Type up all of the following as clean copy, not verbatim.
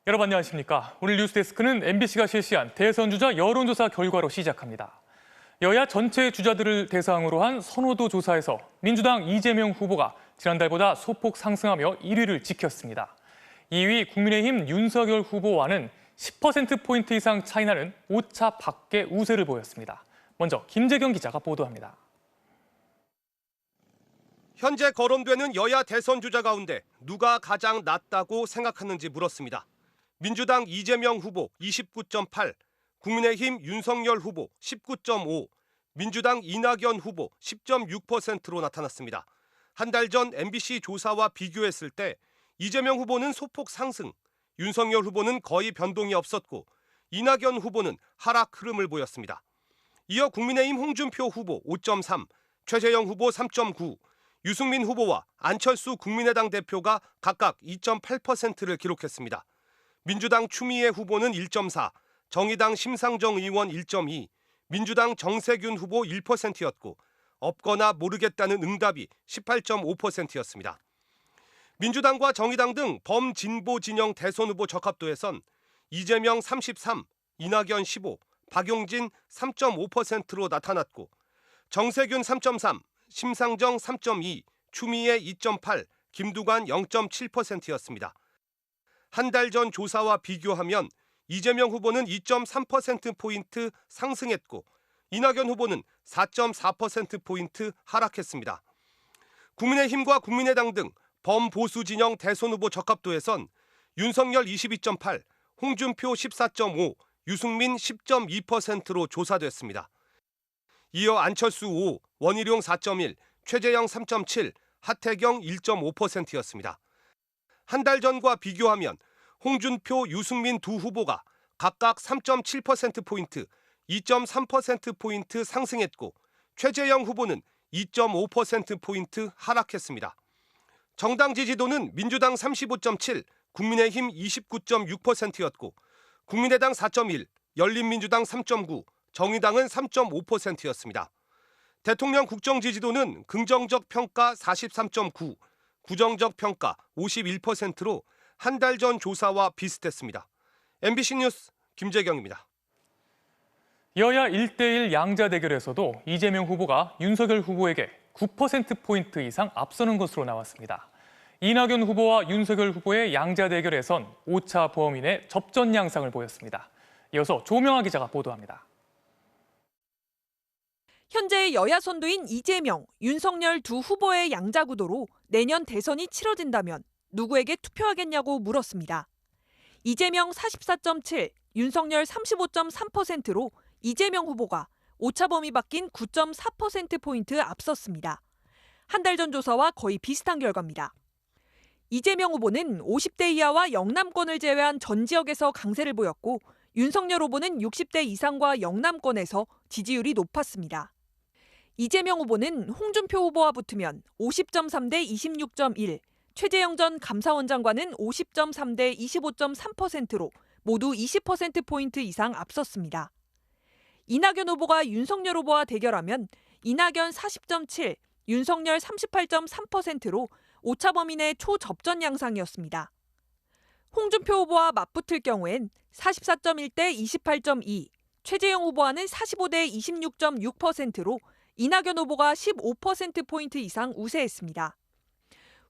여러분 안녕하십니까? 오늘 뉴스데스크는 MBC가 실시한 대선 주자 여론조사 결과로 시작합니다. 여야 전체 주자들을 대상으로 한 선호도 조사에서 민주당 이재명 후보가 지난달보다 소폭 상승하며 1위를 지켰습니다. 2위 국민의힘 윤석열 후보와는 10%포인트 이상 차이 나는 오차 밖의 우세를 보였습니다. 먼저 김재경 기자가 보도합니다. 현재 거론되는 여야 대선 주자 가운데 누가 가장 낫다고 생각하는지 물었습니다. 민주당 이재명 후보 29.8, 국민의힘 윤석열 후보 19.5, 민주당 이낙연 후보 10.6%로 나타났습니다. 한 달 전 MBC 조사와 비교했을 때 이재명 후보는 소폭 상승, 윤석열 후보는 거의 변동이 없었고 이낙연 후보는 하락 흐름을 보였습니다. 이어 국민의힘 홍준표 후보 5.3, 최재형 후보 3.9, 유승민 후보와 안철수 국민의당 대표가 각각 2.8%를 기록했습니다. 민주당 추미애 후보는 1.4, 정의당 심상정 의원 1.2, 민주당 정세균 후보 1%였고 없거나 모르겠다는 응답이 18.5%였습니다. 민주당과 정의당 등 범진보 진영 대선 후보 적합도에선 이재명 33, 이낙연 15, 박용진 3.5%로 나타났고 정세균 3.3, 심상정 3.2, 추미애 2.8, 김두관 0.7%였습니다. 한 달 전 조사와 비교하면 이재명 후보는 2.3%포인트 상승했고 이낙연 후보는 4.4%포인트 하락했습니다. 국민의힘과 국민의당 등 범보수 진영 대선 후보 적합도에선 윤석열 22.8, 홍준표 14.5, 유승민 10.2%로 조사됐습니다. 이어 안철수 5, 원희룡 4.1, 최재형 3.7, 하태경 1.5%였습니다. 한 달 전과 비교하면 홍준표, 유승민 두 후보가 각각 3.7%포인트, 2.3%포인트 상승했고 최재형 후보는 2.5%포인트 하락했습니다. 정당 지지도는 민주당 35.7, 국민의힘 29.6%였고 국민의당 4.1, 열린민주당 3.9, 정의당은 3.5%였습니다. 대통령 국정 지지도는 긍정적 평가 43.9, 부정적 평가 51%로 한 달 전 조사와 비슷했습니다. MBC 뉴스 김재경입니다. 여야 1대1 양자 대결에서도 이재명 후보가 윤석열 후보에게 9%포인트 이상 앞서는 것으로 나왔습니다. 이낙연 후보와 윤석열 후보의 양자 대결에선 오차 범위내 접전 양상을 보였습니다. 이어서 조명아 기자가 보도합니다. 현재 여야 선두인 이재명, 윤석열 두 후보의 양자 구도로 내년 대선이 치러진다면 누구에게 투표하겠냐고 물었습니다. 이재명 44.7, 윤석열 35.3%로 이재명 후보가 오차 범위 바뀐 9.4%포인트 앞섰습니다. 한 달 전 조사와 거의 비슷한 결과입니다. 이재명 후보는 50대 이하와 영남권을 제외한 전 지역에서 강세를 보였고 윤석열 후보는 60대 이상과 영남권에서 지지율이 높았습니다. 이재명 후보는 홍준표 후보와 붙으면 50.3 대 26.1, 최재형 전 감사원장과는 50.3 대 25.3%로 모두 20%포인트 이상 앞섰습니다. 이낙연 후보가 윤석열 후보와 대결하면 이낙연 40.7, 윤석열 38.3%로 오차 범위 내 초접전 양상이었습니다. 홍준표 후보와 맞붙을 경우엔 44.1 대 28.2, 최재형 후보와는 45 대 26.6%로 이낙연 후보가 15%포인트 이상 우세했습니다.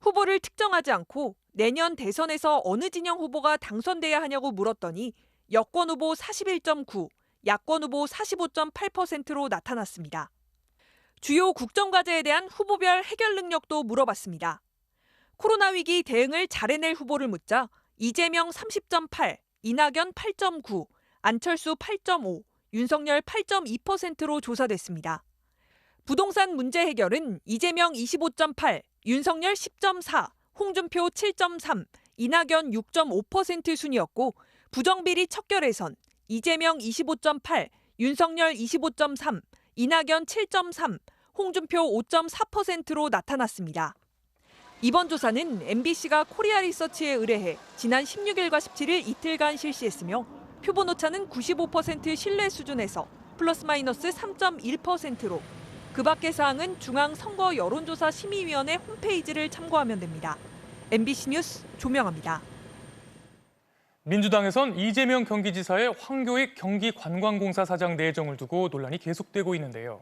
후보를 특정하지 않고 내년 대선에서 어느 진영 후보가 당선돼야 하냐고 물었더니 여권 후보 41.9, 야권 후보 45.8%로 나타났습니다. 주요 국정과제에 대한 후보별 해결 능력도 물어봤습니다. 코로나 위기 대응을 잘해낼 후보를 묻자 이재명 30.8, 이낙연 8.9, 안철수 8.5, 윤석열 8.2%로 조사됐습니다. 부동산 문제 해결은 이재명 25.8, 윤석열 10.4, 홍준표 7.3, 이낙연 6.5% 순이었고 부정비리 척결에선 이재명 25.8, 윤석열 25.3, 이낙연 7.3, 홍준표 5.4%로 나타났습니다. 이번 조사는 MBC가 코리아 리서치에 의뢰해 지난 16일과 17일 이틀간 실시했으며 표본 오차는 95% 신뢰 수준에서 플러스 마이너스 3.1%로 그 밖의 사항은 중앙선거여론조사심의위원회 홈페이지를 참고하면 됩니다. MBC 뉴스 조명아입니다. 민주당에선 이재명 경기지사의 황교익 경기관광공사 사장 내정을 두고 논란이 계속되고 있는데요.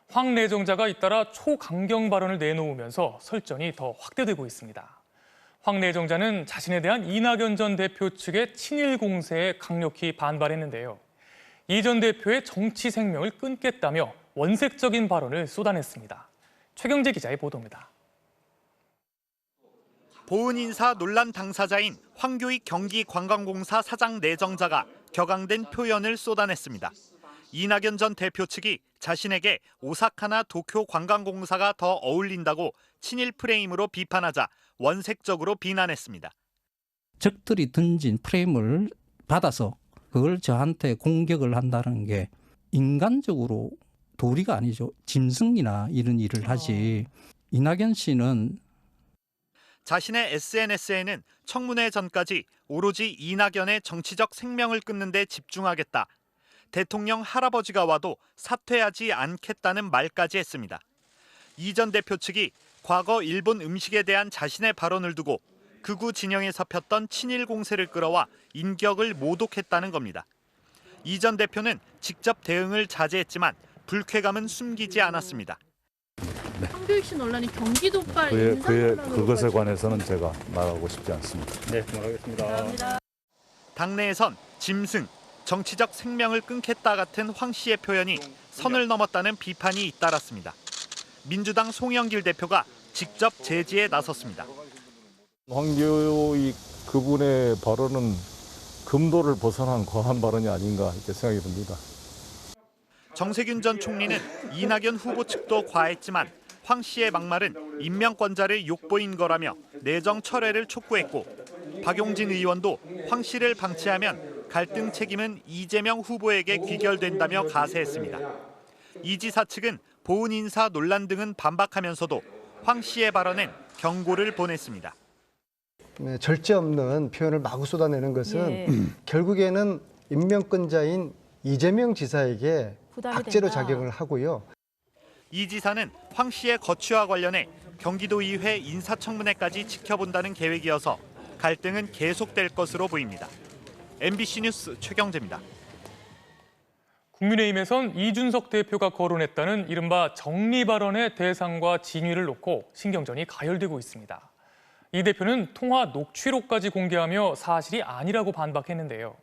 황 내정자가 잇따라 초강경 발언을 내놓으면서 설전이 더 확대되고 있습니다. 황 내정자는 자신에 대한 이낙연 전 대표 측의 친일 공세에 강력히 반발했는데요. 이 전 대표의 정치 생명을 끊겠다며 원색적인 발언을 쏟아냈습니다. 최경재 기자의 보도입니다. 보은 인사 논란 당사자인 황교익 경기관광공사 사장 내정자가 격앙된 표현을 쏟아냈습니다. 이낙연 전 대표 측이 자신에게 오사카나 도쿄 관광공사가 더 어울린다고 친일 프레임으로 비판하자 원색적으로 비난했습니다. 적들이 던진 프레임을 받아서 그걸 저한테 공격을 한다는 게 인간적으로 도리가 아니죠. 짐승이나 이런 일을 하지. 이낙연 씨는 자신의 SNS에는 청문회 전까지 오로지 이낙연의 정치적 생명을 끊는 데 집중하겠다. 대통령 할아버지가 와도 사퇴하지 않겠다는 말까지 했습니다. 이 전 대표 측이 과거 일본 음식에 대한 자신의 발언을 두고 극우 진영에서 폈던 친일 공세를 끌어와 인격을 모독했다는 겁니다. 이 전 대표는 직접 대응을 자제했지만 불쾌감은 숨기지 않았습니다. 황교익 씨 논란이 경기도발 그것에 관해서는 제가 말하고 싶지 않습니다. 네, 말하겠습니다. 당내에선 짐승, 정치적 생명을 끊겠다 같은 황 씨의 표현이 선을 넘었다는 비판이 잇따랐습니다. 민주당 송영길 대표가 직접 제지에 나섰습니다. 황교익 그분의 발언은 금도를 벗어난 과한 발언이 아닌가 이렇게 생각이 듭니다. 정세균 전 총리는 이낙연 후보 측도 과했지만 황 씨의 막말은 임명권자를 욕보인 거라며 내정 철회를 촉구했고 박용진 의원도 황 씨를 방치하면 갈등 책임은 이재명 후보에게 귀결된다며 가세했습니다. 이 지사 측은 보은 인사 논란 등은 반박하면서도 황 씨의 발언엔 경고를 보냈습니다. 절제 없는 표현을 마구 쏟아내는 것은 결국에는 임명권자인 이재명 지사에게 악재로 작용을 하고요. 이 지사는 황 씨의 거취와 관련해 경기도의회 인사청문회까지 지켜본다는 계획이어서 갈등은 계속될 것으로 보입니다. MBC 뉴스 최경재입니다. 국민의힘에선 이준석 대표가 거론했다는 이른바 정리 발언의 대상과 진위를 놓고 신경전이 가열되고 있습니다. 이 대표는 통화 녹취록까지 공개하며 사실이 아니라고 반박했는데요.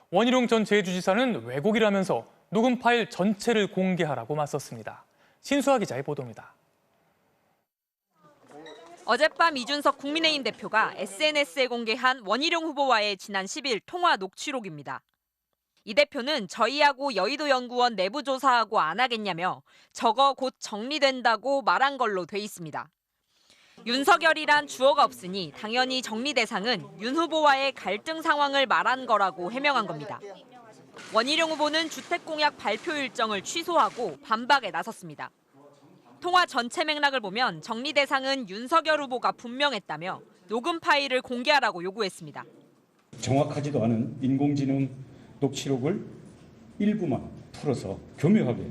원희룡 전 제주지사는 왜곡이라면서 녹음 파일 전체를 공개하라고 맞섰습니다. 신수아 기자의 보도입니다. 어젯밤 이준석 국민의힘 대표가 SNS에 공개한 원희룡 후보와의 지난 10일 통화 녹취록입니다. 이 대표는 저희하고 여의도 연구원 내부 조사하고 안 하겠냐며 저거 곧 정리된다고 말한 걸로 돼 있습니다. 윤석열이란 주어가 없으니 당연히 정리 대상은 윤 후보와의 갈등 상황을 말한 거라고 해명한 겁니다. 원희룡 후보는 주택공약 발표 일정을 취소하고 반박에 나섰습니다. 통화 전체 맥락을 보면 정리 대상은 윤석열 후보가 분명했다며 녹음 파일을 공개하라고 요구했습니다. 정확하지도 않은 인공지능 녹취록을 일부만 풀어서 교묘하게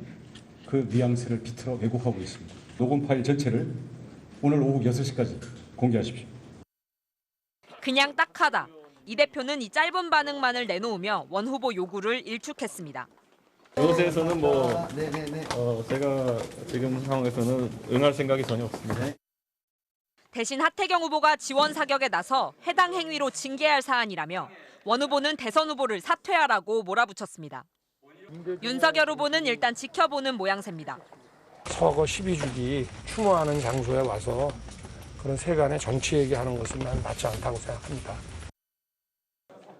그 뉘앙스를 비틀어 왜곡하고 있습니다. 녹음 파일 전체를 오늘 오후 6시까지 공개하십시오. 그냥 딱하다. 이 대표는 이 짧은 반응만을 내놓으며 원 후보 요구를 일축했습니다. 이것에서는 제가 지금 상황에서는 응할 생각이 전혀 없습니다. 대신 하태경 후보가 지원 사격에 나서 해당 행위로 징계할 사안이라며 원 후보는 대선 후보를 사퇴하라고 몰아붙였습니다. 윤석열 후보는 일단 지켜보는 모양새입니다. 서거 12주기 추모하는 장소에 와서 그런 세간의 정치 얘기하는 것은 난 맞지 않다고 생각합니다.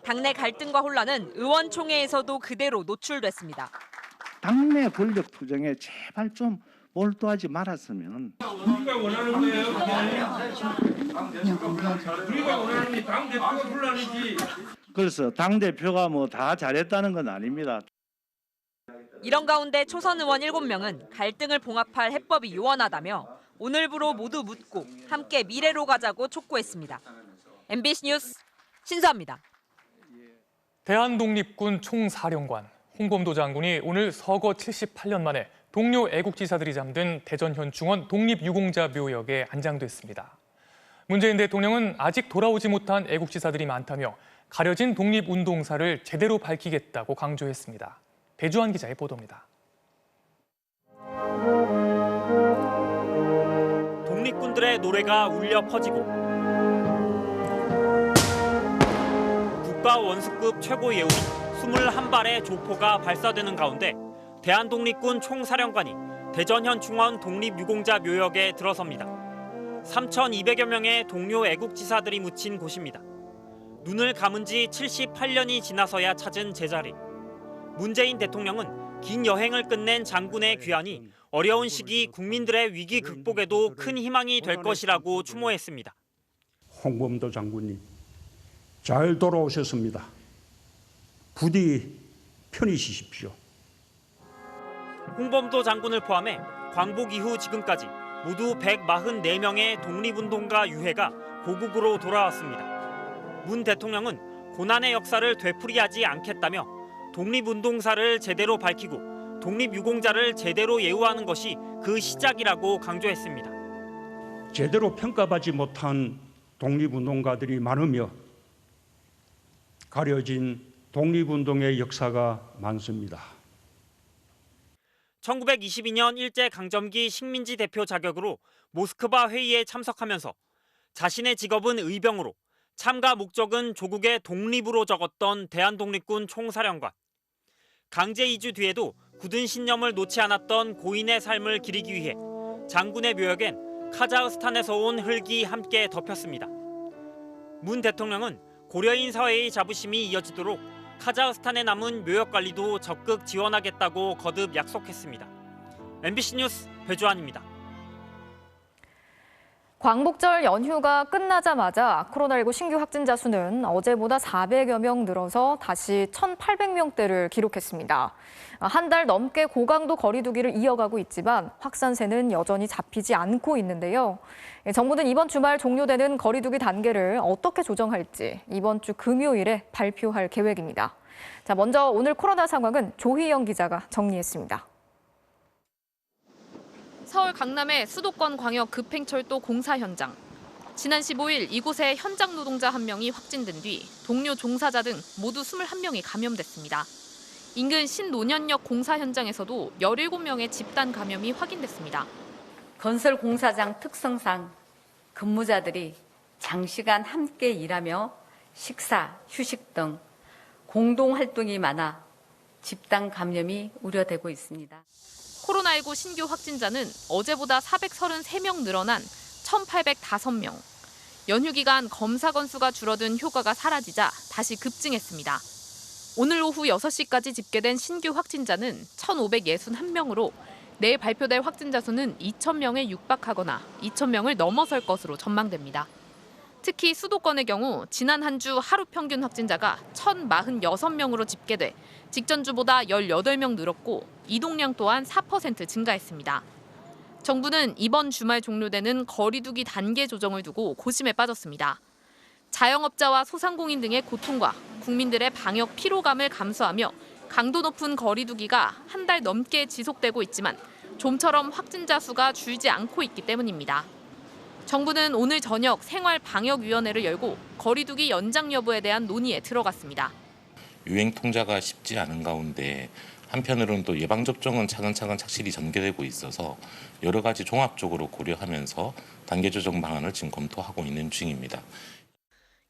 당내 갈등과 혼란은 의원총회에서도 그대로 노출됐습니다. 당내 권력 투쟁에 제발 좀 몰두하지 말았으면. 우리가 원하는 거예요. 우리가 원하는 게 당 대표가 불란이지. 그래서 당 대표가 뭐 다 잘했다는 건 아닙니다. 이런 가운데 초선 의원 7명은 갈등을 봉합할 해법이 요원하다며 오늘부로 모두 묻고 함께 미래로 가자고 촉구했습니다. MBC 뉴스 신수아입니다. 대한독립군 총사령관 홍범도 장군이 오늘 서거 78년 만에 동료 애국지사들이 잠든 대전 현충원 독립유공자 묘역에 안장됐습니다. 문재인 대통령은 아직 돌아오지 못한 애국지사들이 많다며 가려진 독립운동사를 제대로 밝히겠다고 강조했습니다. 배주환 기자의 보도입니다. 독립군들의 노래가 울려 퍼지고 국가원수급 최고 예우인 21발의 조포가 발사되는 가운데 대한독립군 총사령관이 대전현충원 독립유공자 묘역에 들어섭니다. 3,200여 명의 동료 애국지사들이 묻힌 곳입니다. 눈을 감은 지 78년이 지나서야 찾은 제자리. 문재인 대통령은 긴 여행을 끝낸 장군의 귀환이 어려운 시기 국민들의 위기 극복에도 큰 희망이 될 것이라고 추모했습니다. 홍범도 장군님, 잘 돌아오셨습니다. 부디 편히 쉬십시오. 홍범도 장군을 포함해 광복 이후 지금까지 모두 144명의 독립운동가 유해가 고국으로 돌아왔습니다. 문 대통령은 고난의 역사를 되풀이하지 않겠다며 독립운동사를 제대로 밝히고 독립유공자를 제대로 예우하는 것이 그 시작이라고 강조했습니다. 제대로 평가받지 못한 독립운동가들이 많으며 가려진 독립운동의 역사가 많습니다. 1922년 일제강점기 식민지 대표 자격으로 모스크바 회의에 참석하면서 자신의 직업은 의병으로 참가 목적은 조국의 독립으로 적었던 대한독립군 총사령관. 강제 이주 뒤에도 굳은 신념을 놓지 않았던 고인의 삶을 기리기 위해 장군의 묘역엔 카자흐스탄에서 온 흙이 함께 덮였습니다. 문 대통령은 고려인 사회의 자부심이 이어지도록 카자흐스탄에 남은 묘역 관리도 적극 지원하겠다고 거듭 약속했습니다. MBC 뉴스 배주환입니다. 광복절 연휴가 끝나자마자 코로나19 신규 확진자 수는 어제보다 400여 명 늘어서 다시 1,800명대를 기록했습니다. 한 달 넘게 고강도 거리 두기를 이어가고 있지만 확산세는 여전히 잡히지 않고 있는데요. 정부는 이번 주말 종료되는 거리 두기 단계를 어떻게 조정할지 이번 주 금요일에 발표할 계획입니다. 자, 먼저 오늘 코로나 상황은 조희영 기자가 정리했습니다. 서울 강남의 수도권 광역 급행철도 공사 현장. 지난 15일 이곳에 현장 노동자 1명이 확진된 뒤 동료 종사자 등 모두 21명이 감염됐습니다. 인근 신논현역 공사 현장에서도 17명의 집단 감염이 확인됐습니다. 건설 공사장 특성상 근무자들이 장시간 함께 일하며 식사, 휴식 등 공동 활동이 많아 집단 감염이 우려되고 있습니다. 코로나19 신규 확진자는 어제보다 433명 늘어난 1,805명. 연휴 기간 검사 건수가 줄어든 효과가 사라지자 다시 급증했습니다. 오늘 오후 6시까지 집계된 신규 확진자는 1,561명으로 내일 발표될 확진자 수는 2,000명에 육박하거나 2,000명을 넘어설 것으로 전망됩니다. 특히 수도권의 경우 지난 한 주 하루 평균 확진자가 1,046명으로 집계돼 직전주보다 18명 늘었고 이동량 또한 4% 증가했습니다. 정부는 이번 주말 종료되는 거리 두기 단계 조정을 두고 고심에 빠졌습니다. 자영업자와 소상공인 등의 고통과 국민들의 방역 피로감을 감수하며 강도 높은 거리 두기가 한 달 넘게 지속되고 있지만 좀처럼 확진자 수가 줄지 않고 있기 때문입니다. 정부는 오늘 저녁 생활방역위원회를 열고 거리 두기 연장 여부에 대한 논의에 들어갔습니다. 유행 통제가 쉽지 않은 가운데 한편으로는 또 예방접종은 차근차근 착실히 전개되고 있어서 여러 가지 종합적으로 고려하면서 단계 조정 방안을 지금 검토하고 있는 중입니다.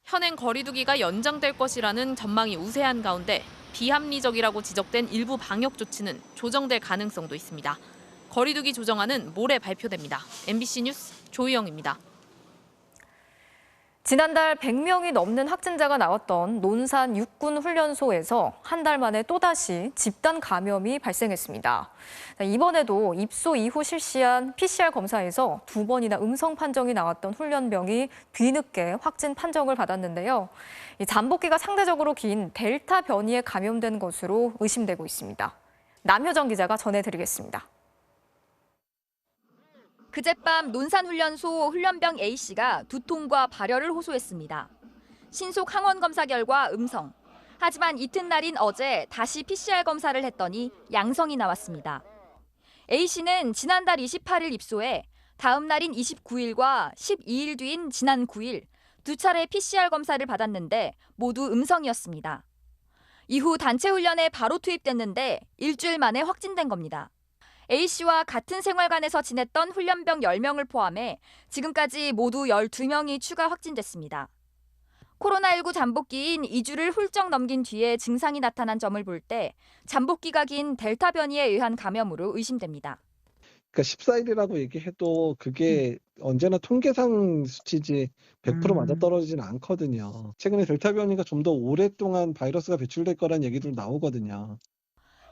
현행 거리 두기가 연장될 것이라는 전망이 우세한 가운데 비합리적이라고 지적된 일부 방역 조치는 조정될 가능성도 있습니다. 거리 두기 조정안은 모레 발표됩니다. MBC 뉴스 조희영입니다. 지난달 100명이 넘는 확진자가 나왔던 논산 육군훈련소에서 한 달 만에 또다시 집단 감염이 발생했습니다. 이번에도 입소 이후 실시한 PCR 검사에서 2번이나 음성 판정이 나왔던 훈련병이 뒤늦게 확진 판정을 받았는데요. 잠복기가 상대적으로 긴 델타 변이에 감염된 것으로 의심되고 있습니다. 남효정 기자가 전해드리겠습니다. 그젯밤 논산훈련소 훈련병 A씨가 두통과 발열을 호소했습니다. 신속 항원 검사 결과 음성. 하지만 이튿날인 어제 다시 PCR 검사를 했더니 양성이 나왔습니다. A씨는 지난달 28일 입소해 다음 날인 29일과 12일 뒤인 지난 9일 2차례 PCR 검사를 받았는데 모두 음성이었습니다. 이후 단체 훈련에 바로 투입됐는데 일주일 만에 확진된 겁니다. A씨와 같은 생활관에서 지냈던 훈련병 10명을 포함해 지금까지 모두 12명이 추가 확진됐습니다. 코로나19 잠복기인 2주를 훌쩍 넘긴 뒤에 증상이 나타난 점을 볼 때 잠복기가 긴 델타 변이에 의한 감염으로 의심됩니다. 그러니까 14일이라고 얘기해도 그게 언제나 통계상 수치지 100% 맞아떨어지지는 않거든요. 최근에 델타 변이가 좀 더 오랫동안 바이러스가 배출될 거란 얘기도 나오거든요.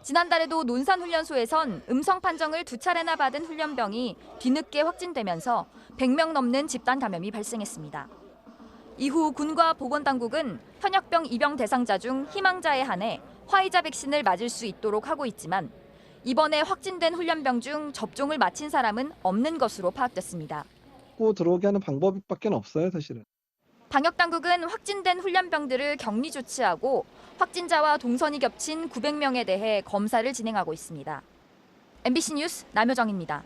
지난달에도 논산훈련소에선 음성 판정을 2차례나 받은 훈련병이 뒤늦게 확진되면서 100명 넘는 집단 감염이 발생했습니다. 이후 군과 보건당국은 현역병 입영 대상자 중 희망자에 한해 화이자 백신을 맞을 수 있도록 하고 있지만 이번에 확진된 훈련병 중 접종을 마친 사람은 없는 것으로 파악됐습니다. 꼭 들어오게 하는 방법밖에 없어요, 사실은. 방역당국은 확진된 훈련병들을 격리 조치하고 확진자와 동선이 겹친 900명에 대해 검사를 진행하고 있습니다. MBC 뉴스 남효정입니다.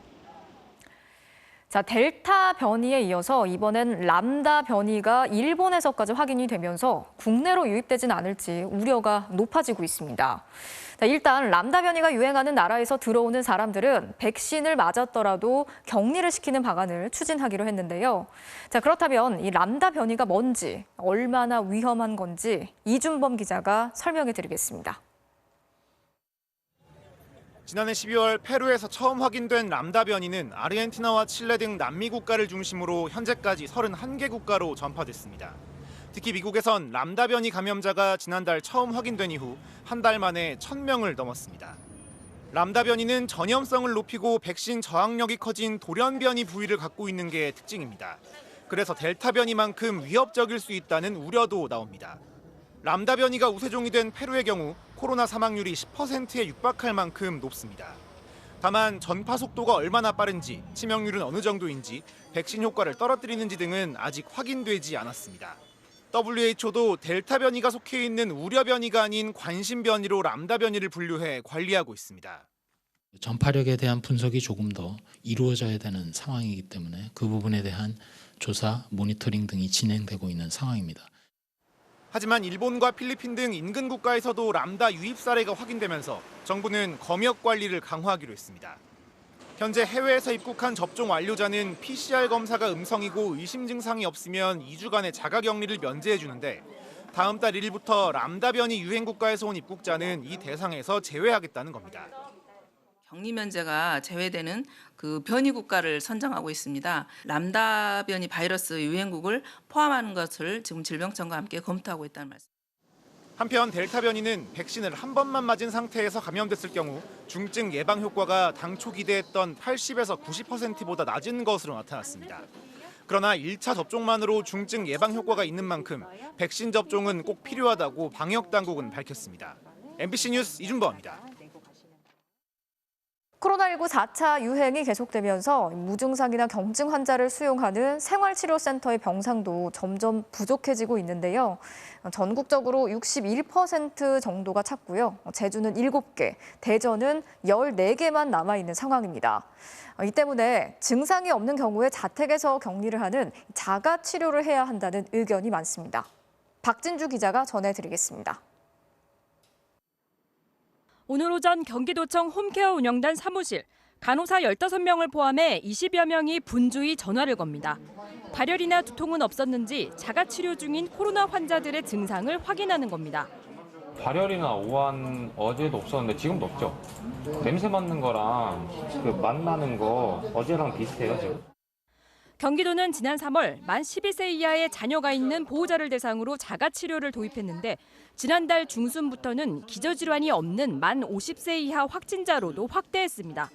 자, 델타 변이에 이어서 이번엔 람다 변이가 일본에서까지 확인이 되면서 국내로 유입되지는 않을지 우려가 높아지고 있습니다. 자, 일단 람다 변이가 유행하는 나라에서 들어오는 사람들은 백신을 맞았더라도 격리를 시키는 방안을 추진하기로 했는데요. 자, 그렇다면 이 람다 변이가 뭔지, 얼마나 위험한 건지 이준범 기자가 설명해 드리겠습니다. 지난해 12월 페루에서 처음 확인된 람다 변이는 아르헨티나와 칠레 등 남미 국가를 중심으로 현재까지 31개 국가로 전파됐습니다. 특히 미국에선 람다 변이 감염자가 지난달 처음 확인된 이후 한 달 만에 1,000명을 넘었습니다. 람다 변이는 전염성을 높이고 백신 저항력이 커진 돌연 변이 부위를 갖고 있는 게 특징입니다. 그래서 델타 변이만큼 위협적일 수 있다는 우려도 나옵니다. 람다 변이가 우세종이 된 페루의 경우 코로나 사망률이 10%에 육박할 만큼 높습니다. 다만 전파 속도가 얼마나 빠른지, 치명률은 어느 정도인지, 백신 효과를 떨어뜨리는지 등은 아직 확인되지 않았습니다. WHO도 델타 변이가 속해 있는 우려 변이가 아닌 관심 변이로 람다 변이를 분류해 관리하고 있습니다. 전파력에 대한 분석이 조금 더 이루어져야 되는 상황이기 때문에 그 부분에 대한 조사, 모니터링 등이 진행되고 있는 상황입니다. 하지만 일본과 필리핀 등 인근 국가에서도 람다 유입 사례가 확인되면서 정부는 검역 관리를 강화하기로 했습니다. 현재 해외에서 입국한 접종 완료자는 PCR 검사가 음성이고 의심 증상이 없으면 2주간의 자가격리를 면제해 주는데 다음 달 1일부터 람다 변이 유행 국가에서 온 입국자는 이 대상에서 제외하겠다는 겁니다. 격리 면제가 제외되는 그 변이 국가를 선정하고 있습니다. 람다 변이 바이러스 유행국을 포함하는 것을 지금 질병청과 함께 검토하고 있다는 말씀. 한편 델타 변이는 백신을 한 번만 맞은 상태에서 감염됐을 경우 중증 예방 효과가 당초 기대했던 80에서 90%보다 낮은 것으로 나타났습니다. 그러나 1차 접종만으로 중증 예방 효과가 있는 만큼 백신 접종은 꼭 필요하다고 방역당국은 밝혔습니다. MBC 뉴스 이준범입니다. 코로나19 4차 유행이 계속되면서 무증상이나 경증 환자를 수용하는 생활치료센터의 병상도 점점 부족해지고 있는데요. 전국적으로 61% 정도가 찼고요. 제주는 7개, 대전은 14개만 남아있는 상황입니다. 이 때문에 증상이 없는 경우에 자택에서 격리를 하는 자가치료를 해야 한다는 의견이 많습니다. 박진주 기자가 전해드리겠습니다. 오늘 오전 경기도청 홈케어 운영단 사무실, 간호사 15명을 포함해 20여 명이 분주히 전화를 겁니다. 발열이나 두통은 없었는지 자가치료 중인 코로나 환자들의 증상을 확인하는 겁니다. 발열이나 오한 어제도 없었는데 지금도 없죠. 냄새 맡는 거랑 그 맛나는 거 어제랑 비슷해요, 지금. 경기도는 지난 3월 만 12세 이하의 자녀가 있는 보호자를 대상으로 자가치료를 도입했는데 지난달 중순부터는 기저질환이 없는 만 50세 이하 확진자로도 확대했습니다.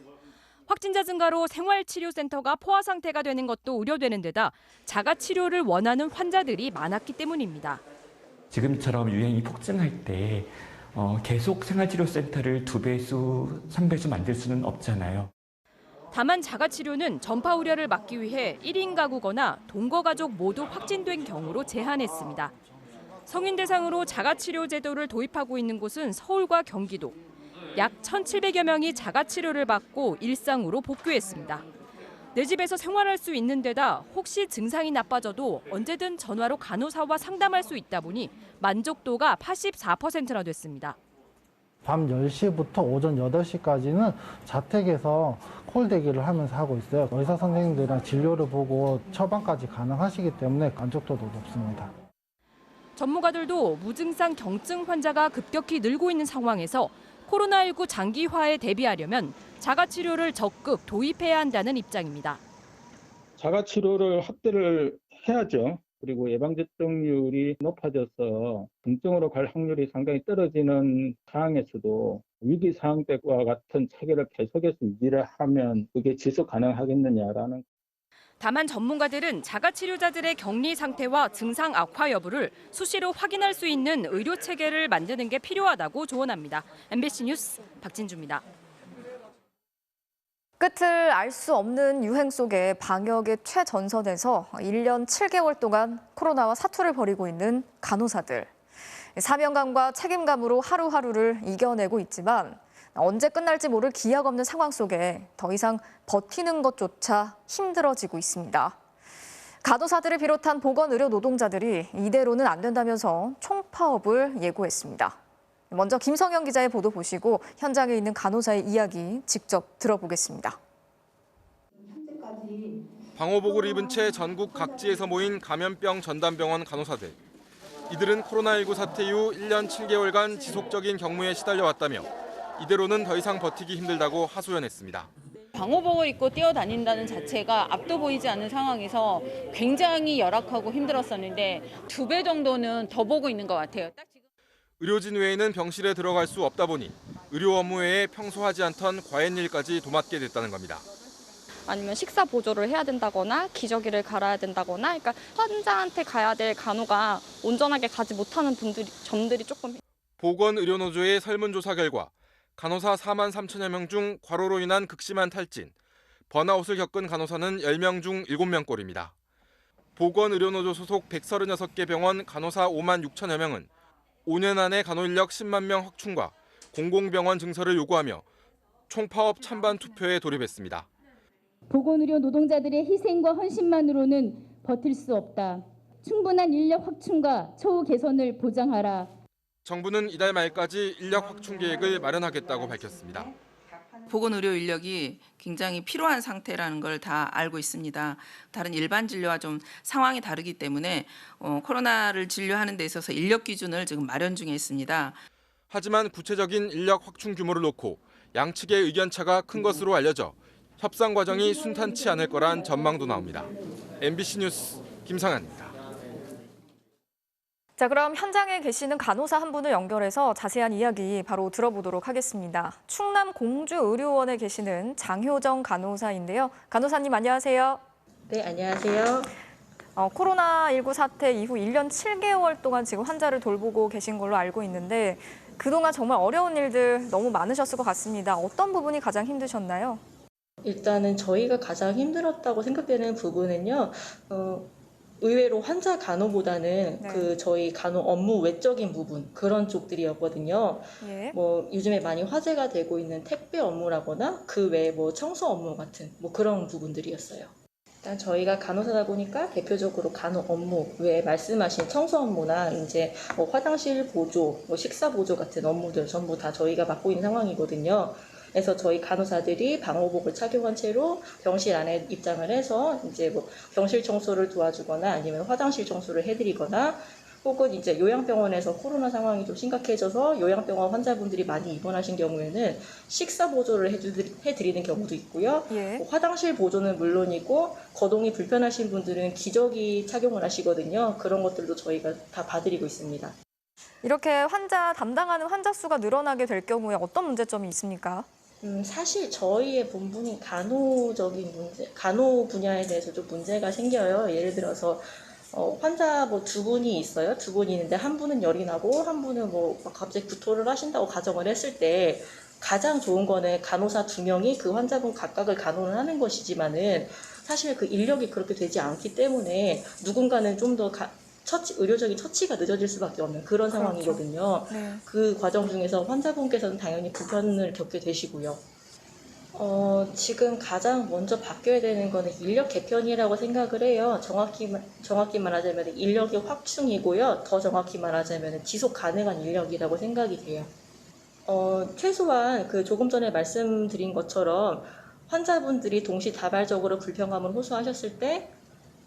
확진자 증가로 생활치료센터가 포화 상태가 되는 것도 우려되는 데다 자가치료를 원하는 환자들이 많았기 때문입니다. 지금처럼 유행이 폭증할 때 계속 생활치료센터를 2배수, 3배수 만들 수는 없잖아요. 다만 자가치료는 전파 우려를 막기 위해 1인 가구거나 동거 가족 모두 확진된 경우로 제한했습니다. 성인 대상으로 자가치료 제도를 도입하고 있는 곳은 서울과 경기도. 약 1,700여 명이 자가치료를 받고 일상으로 복귀했습니다. 내 집에서 생활할 수 있는 데다 혹시 증상이 나빠져도 언제든 전화로 간호사와 상담할 수 있다 보니 만족도가 84%나 됐습니다. 밤 10시부터 오전 8시까지는 자택에서 콜 대기를 하면서 하고 있어요. 의사 선생님들이랑 진료를 보고 처방까지 가능하시기 때문에 만족도도 높습니다. 전문가들도 무증상 경증 환자가 급격히 늘고 있는 상황에서 코로나19 장기화에 대비하려면 자가치료를 적극 도입해야 한다는 입장입니다. 자가치료를 확대를 해야죠. 그리고 예방접종률이 높아져서 중증으로 갈 확률이 상당히 떨어지는 상황에서도 위기 상황 때와 같은 체계를 계속해서 유지를 하면 그게 지속 가능하겠느냐라는. 다만 전문가들은 자가치료자들의 격리 상태와 증상 악화 여부를 수시로 확인할 수 있는 의료 체계를 만드는 게 필요하다고 조언합니다. MBC 뉴스 박진주입니다. 끝을 알 수 없는 유행 속에 방역의 최전선에서 1년 7개월 동안 코로나와 사투를 벌이고 있는 간호사들. 사명감과 책임감으로 하루하루를 이겨내고 있지만 언제 끝날지 모를 기약 없는 상황 속에 더 이상 버티는 것조차 힘들어지고 있습니다. 간호사들을 비롯한 보건의료 노동자들이 이대로는 안 된다면서 총파업을 예고했습니다. 먼저 김성현 기자의 보도 보시고 현장에 있는 간호사의 이야기 직접 들어보겠습니다. 방호복을 입은 채 전국 각지에서 모인 감염병 전담병원 간호사들. 이들은 코로나19 사태 이후 1년 7개월간 지속적인 경무에 시달려왔다며 이대로는 더 이상 버티기 힘들다고 하소연했습니다. 방호복을 입고 뛰어다닌다는 자체가 앞도 보이지 않는 상황에서 굉장히 열악하고 힘들었었는데 2배 정도는 더 보고 있는 것 같아요. 의료진 외에는 병실에 들어갈 수 없다 보니 의료 업무 외에 평소 하지 않던 과외 일까지 도맡게 됐다는 겁니다. 아니면 식사 보조를 해야 된다거나 기저귀를 갈아야 된다거나 그러니까 환자한테 가야 될 간호가 온전하게 가지 못하는 점들이 조금. 보건의료노조의 설문조사 결과 간호사 4만 3천여 명 중 과로로 인한 극심한 탈진, 번아웃을 겪은 간호사는 10명 중 7명꼴입니다. 보건의료노조 소속 136개 병원 간호사 5만 6천여 명은 5년 안에 간호인력 10만 명 확충과 공공병원 증설을 요구하며 총파업 찬반 투표에 돌입했습니다. 보건의료 노동자들의 희생과 헌신만으로는 버틸 수 없다. 충분한 인력 확충과 처우 개선을 보장하라. 정부는 이달 말까지 인력 확충 계획을 마련하겠다고 밝혔습니다. 보건의료 인력이 굉장히 필요한 상태라는 걸 다 알고 있습니다. 다른 일반 진료와 좀 상황이 다르기 때문에 코로나를 진료하는 데 있어서 인력 기준을 지금 마련 중에 있습니다. 하지만 구체적인 인력 확충 규모를 놓고 양측의 의견차가 큰 것으로 알려져 협상 과정이 순탄치 않을 거란 전망도 나옵니다. MBC 뉴스 김상현입니다. 자, 그럼 현장에 계시는 간호사 한 분을 연결해서 자세한 이야기 바로 들어보도록 하겠습니다. 충남 공주의료원에 계시는 장효정 간호사인데요. 간호사님 안녕하세요. 네, 안녕하세요. 코로나19 사태 이후 1년 7개월 동안 지금 환자를 돌보고 계신 걸로 알고 있는데 그동안 정말 어려운 일들 너무 많으셨을 것 같습니다. 어떤 부분이 가장 힘드셨나요? 일단은 저희가 가장 힘들었다고 생각되는 부분은요. 의외로 환자 간호보다는 그 저희 간호 업무 외적인 부분 그런 쪽들이었거든요. 예. 뭐 요즘에 많이 화제가 되고 있는 택배 업무라거나 그 외에 뭐 청소 업무 같은 뭐 그런 부분들이었어요. 일단 저희가 간호사다 보니까 대표적으로 간호 업무 외에 말씀하신 청소 업무나 이제 뭐 화장실 보조, 뭐 식사 보조 같은 업무들 전부 다 저희가 맡고 있는 상황이거든요. 그래서 저희 간호사들이 방호복을 착용한 채로 병실 안에 입장을 해서 이제 뭐 병실 청소를 도와주거나 아니면 화장실 청소를 해드리거나 혹은 이제 요양병원에서 코로나 상황이 좀 심각해져서 요양병원 환자분들이 많이 입원하신 경우에는 식사 보조를 해드리는 경우도 있고요. 예. 화장실 보조는 물론이고 거동이 불편하신 분들은 기저귀 착용을 하시거든요. 그런 것들도 저희가 다 봐드리고 있습니다. 이렇게 환자 담당하는 환자 수가 늘어나게 될 경우에 어떤 문제점이 있습니까? 사실 저희의 본분인 간호적인 문제, 간호 분야에 대해서 좀 문제가 생겨요. 예를 들어서 환자 뭐 2분이 있어요. 2분이 있는데 한 분은 열이 나고 한 분은 뭐 갑자기 구토를 하신다고 가정을 했을 때 가장 좋은 거는 간호사 2명이 그 환자분 각각을 간호를 하는 것이지만은 사실 그 인력이 그렇게 되지 않기 때문에 누군가는 좀 더 의료적인 처치가 늦어질 수밖에 없는 그런 상황이거든요. 네. 그 과정 중에서 환자분께서는 당연히 불편을 겪게 되시고요. 지금 가장 먼저 바뀌어야 되는 거는 인력 개편이라고 생각을 해요. 정확히 말하자면 인력의 확충이고요. 더 정확히 말하자면 지속 가능한 인력이라고 생각이 돼요. 최소한 조금 전에 말씀드린 것처럼 환자분들이 동시다발적으로 불평감을 호소하셨을 때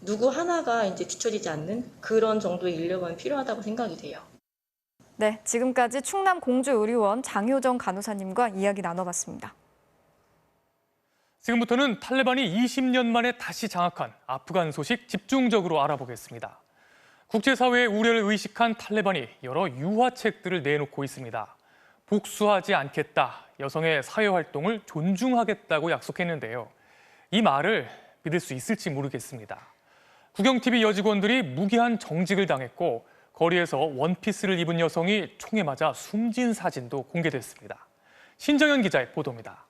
누구 하나가 이제 뒤처지지 않는 그런 정도의 인력은 필요하다고 생각이 돼요. 네, 지금까지 충남 공주의료원 장효정 간호사님과 이야기 나눠봤습니다. 지금부터는 탈레반이 20년 만에 다시 장악한 아프간 소식 집중적으로 알아보겠습니다. 국제사회의 우려를 의식한 탈레반이 여러 유화책들을 내놓고 있습니다. 복수하지 않겠다, 여성의 사회활동을 존중하겠다고 약속했는데요. 이 말을 믿을 수 있을지 모르겠습니다. 국영TV 여직원들이 무기한 정직을 당했고 거리에서 원피스를 입은 여성이 총에 맞아 숨진 사진도 공개됐습니다. 신정현 기자의 보도입니다.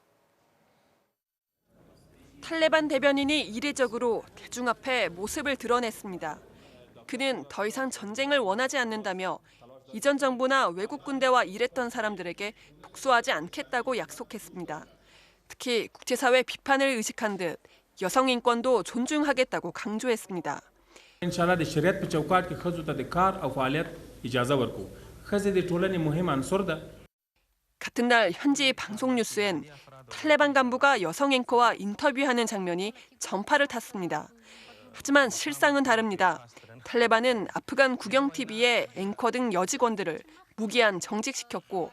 탈레반 대변인이 이례적으로 대중 앞에 모습을 드러냈습니다. 그는 더 이상 전쟁을 원하지 않는다며 이전 정부나 외국 군대와 일했던 사람들에게 복수하지 않겠다고 약속했습니다. 특히 국제사회 비판을 의식한 듯 여성 인권도 존중하겠다고 강조했습니다. 같은 날 현지 방송 뉴스엔 탈레반 간부가 여성 앵커와 인터뷰하는 장면이 전파를 탔습니다. 하지만 실상은 다릅니다. 탈레반은 아프간 국영TV의 앵커 등 여직원들을 무기한 정직시켰고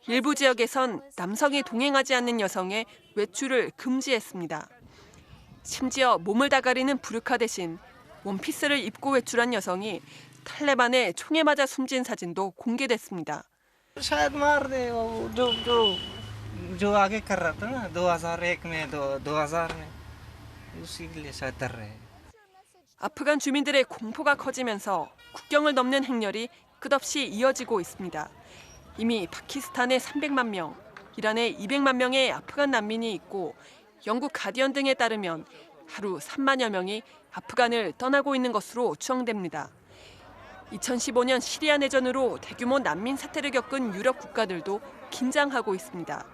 일부 지역에선 남성이 동행하지 않는 여성의 외출을 금지했습니다. 심지어 몸을 다 가리는 부르카 대신 원피스를 입고 외출한 여성이 탈레반의 총에 맞아 숨진 사진도 공개됐습니다. 아프간 주민들의 공포가 커지면서 국경을 넘는 행렬이 끝없이 이어지고 있습니다. 이미 파키스탄에 300만 명, 이란에 200만 명의 아프간 난민이 있고 영국 가디언 등에 따르면 하루 3만여 명이 아프간을 떠나고 있는 것으로 추정됩니다. 2015년 시리아 내전으로 대규모 난민 사태를 겪은 유럽 국가들도 긴장하고 있습니다.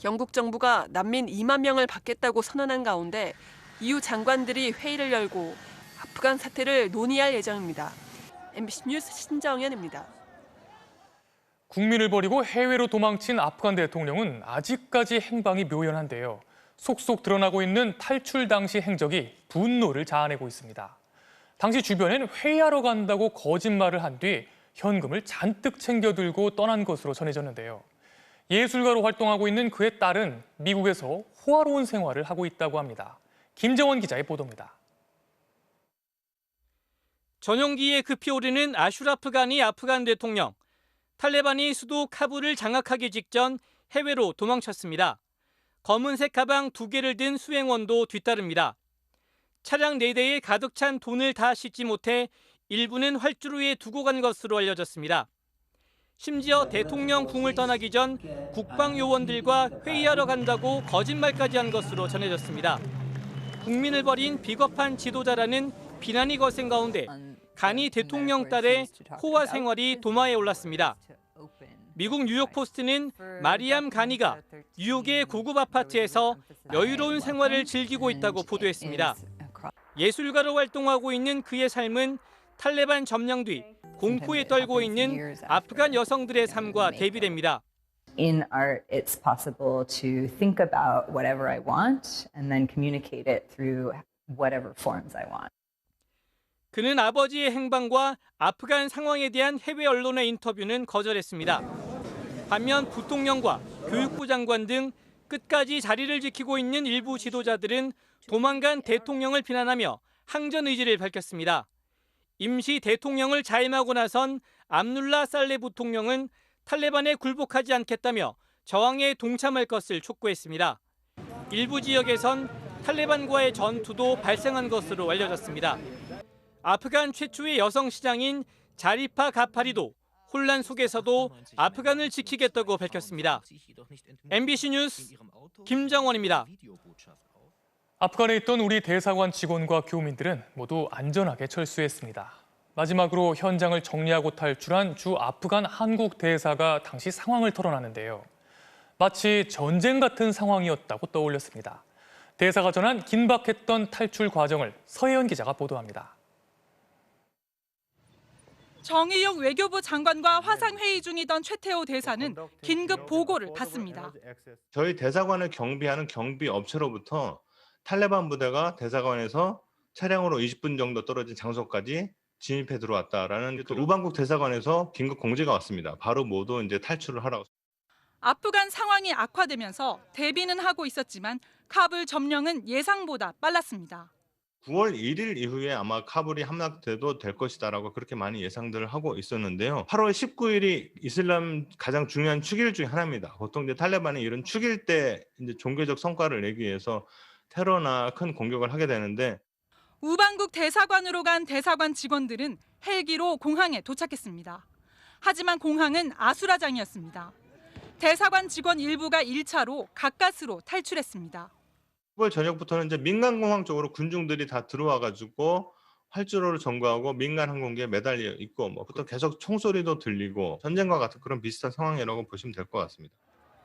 영국 정부가 난민 2만 명을 받겠다고 선언한 가운데 EU 장관들이 회의를 열고 아프간 사태를 논의할 예정입니다. MBC 뉴스 신정현입니다. 국민을 버리고 해외로 도망친 아프간 대통령은 아직까지 행방이 묘연한데요. 속속 드러나고 있는 탈출 당시 행적이 분노를 자아내고 있습니다. 당시 주변엔 회의하러 간다고 거짓말을 한 뒤 현금을 잔뜩 챙겨 들고 떠난 것으로 전해졌는데요. 예술가로 활동하고 있는 그의 딸은 미국에서 호화로운 생활을 하고 있다고 합니다. 김정원 기자의 보도입니다. 전용기에 급히 오르는 아슈라프 가니 아프간 대통령. 탈레반이 수도 카불을 장악하기 직전 해외로 도망쳤습니다. 검은색 가방 2개를 든 수행원도 뒤따릅니다. 차량 4대에 가득 찬 돈을 다 싣지 못해 일부는 활주로에 두고 간 것으로 알려졌습니다. 심지어 대통령 궁을 떠나기 전 국방요원들과 회의하러 간다고 거짓말까지 한 것으로 전해졌습니다. 국민을 버린 비겁한 지도자라는 비난이 거센 가운데 가니 대통령 딸의 호화 생활이 도마에 올랐습니다. 미국 뉴욕포스트는 마리암 가니가 뉴욕의 고급 아파트에서 여유로운 생활을 즐기고 있다고 보도했습니다. 예술가로 활동하고 있는 그의 삶은 탈레반 점령 뒤 공포에 떨고 있는 아프간 여성들의 삶과 대비됩니다. In art, it's possible to think about whatever I want and then communicate it through whatever forms I want. 그는 아버지의 행방과 아프간 상황에 대한 해외 언론의 인터뷰는 거절했습니다. 반면 부통령과 교육부 장관 등 끝까지 자리를 지키고 있는 일부 지도자들은 도망간 대통령을 비난하며 항전 의지를 밝혔습니다. 임시 대통령을 자임하고 나선 암룰라 살레 부통령은 탈레반에 굴복하지 않겠다며 저항에 동참할 것을 촉구했습니다. 일부 지역에선 탈레반과의 전투도 발생한 것으로 알려졌습니다. 아프간 최초의 여성 시장인 자리파 가파리도 혼란 속에서도 아프간을 지키겠다고 밝혔습니다. MBC 뉴스 김정원입니다. 아프간에 있던 우리 대사관 직원과 교민들은 모두 안전하게 철수했습니다. 마지막으로 현장을 정리하고 탈출한 주 아프간 한국 대사가 당시 상황을 털어놨는데요. 마치 전쟁 같은 상황이었다고 떠올렸습니다. 대사가 전한 긴박했던 탈출 과정을 서혜연 기자가 보도합니다. 정의용 외교부 장관과 화상회의 중이던 최태호 대사는 긴급 보고를 받습니다. 저희 대사관을 경비하는 경비 업체로부터 탈레반 부대가 대사관에서 차량으로 20분 정도 떨어진 장소까지 진입해 들어왔다라는 또 우방국 대사관에서 긴급 공지가 왔습니다. 바로 모두 이제 탈출을 하라고. 아프간 상황이 악화되면서 대비는 하고 있었지만 카불 점령은 예상보다 빨랐습니다. 9월 1일 이후에 아마 카불이 함락돼도 될 것이다라고 그렇게 많이 예상들을 하고 있었는데요. 8월 19일이 이슬람 가장 중요한 축일 중에 하나입니다. 보통 이제 탈레반이 이런 축일 때 이제 종교적 성과를 내기 위해서 테러나 큰 공격을 하게 되는데 우방국 대사관으로 간 대사관 직원들은 헬기로 공항에 도착했습니다. 하지만 공항은 아수라장이었습니다. 대사관 직원 일부가 1차로 가까스로 탈출했습니다. 9월 저녁부터는 이제 민간공항 쪽으로 군중들이 다 들어와가지고 활주로를 점거하고 민간 항공기에 매달려 있고 또 계속 총소리도 들리고 전쟁과 같은 그런 비슷한 상황이라고 보시면 될 것 같습니다.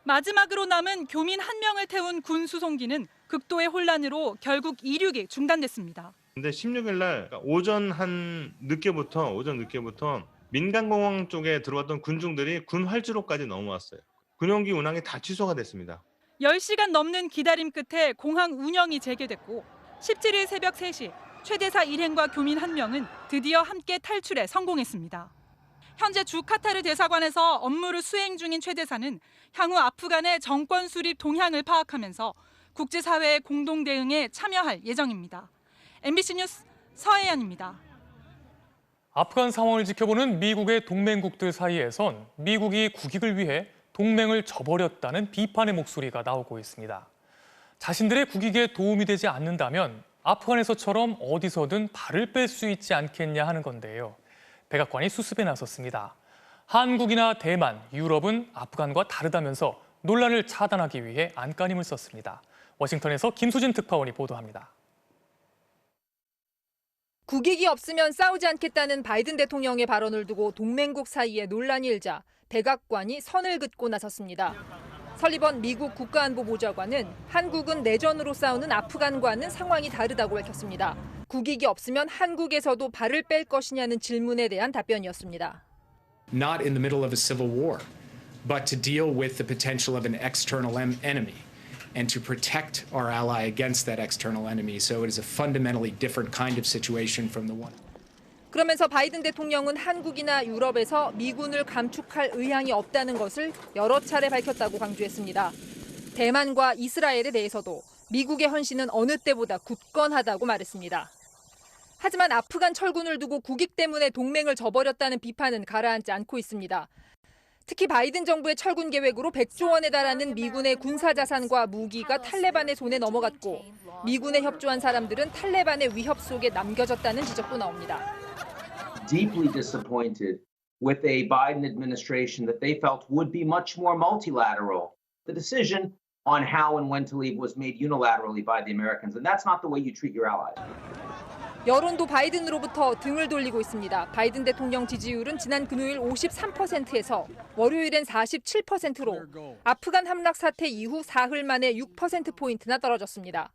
마지막으로 남은 교민 1명을 태운 군 수송기는 극도의 혼란으로 결국 이륙이 중단됐습니다. 근데 16일 날 오전 늦게부터 민간공항 쪽에 들어왔던 군중들이 군 활주로까지 넘어왔어요. 군용기 운항이 다 취소가 됐습니다. 10시간 넘는 기다림 끝에 공항 운영이 재개됐고 17일 새벽 3시 최 대사 일행과 교민 1명은 드디어 함께 탈출에 성공했습니다. 현재 주 카타르 대사관에서 업무를 수행 중인 최 대사는 향후 아프간의 정권 수립 동향을 파악하면서 국제사회의 공동 대응에 참여할 예정입니다. MBC 뉴스 서혜연입니다. 아프간 상황을 지켜보는 미국의 동맹국들 사이에선 미국이 국익을 위해 동맹을 저버렸다는 비판의 목소리가 나오고 있습니다. 자신들의 국익에 도움이 되지 않는다면 아프간에서처럼 어디서든 발을 뺄 수 있지 않겠냐 하는 건데요. 백악관이 수습에 나섰습니다. 한국이나 대만, 유럽은 아프간과 다르다면서 논란을 차단하기 위해 안간힘을 썼습니다. 워싱턴에서 김수진 특파원이 보도합니다. 국익이 없으면 싸우지 않겠다는 바이든 대통령의 발언을 두고 동맹국 사이에 논란이 일자 백악관이 선을 긋고 나섰습니다. 설리번 미국 국가안보보좌관은 한국은 내전으로 싸우는 아프간과는 상황이 다르다고 밝혔습니다. 국익이 없으면 한국에서도 발을 뺄 것이냐는 질문에 대한 답변이었습니다. Not in the middle of a civil war, but to deal with the potential of an external enemy and to protect our ally against that external enemy. So it is a fundamentally different kind of situation from the one. 그러면서 바이든 대통령은 한국이나 유럽에서 미군을 감축할 의향이 없다는 것을 여러 차례 밝혔다고 강조했습니다. 대만과 이스라엘에 대해서도 미국의 헌신은 어느 때보다 굳건하다고 말했습니다. 하지만 아프간 철군을 두고 국익 때문에 동맹을 저버렸다는 비판은 가라앉지 않고 있습니다. 특히 바이든 정부의 철군 계획으로 100조 원에 달하는 미군의 군사 자산과 무기가 탈레반의 손에 넘어갔고 미군에 협조한 사람들은 탈레반의 위협 속에 남겨졌다는 지적도 나옵니다. Deeply disappointed with a Biden administration that they felt would be much more multilateral. The decision on how and when to leave was made unilaterally by the Americans, and that's not the way you treat your allies. 여론도 바이든으로부터 등을 돌리고 있습니다. 바이든 대통령 지지율은 지난 금요일 53%에서 월요일엔 47%로 아프간 함락 사태 이후 사흘 만에 6%포인트나 떨어졌습니다.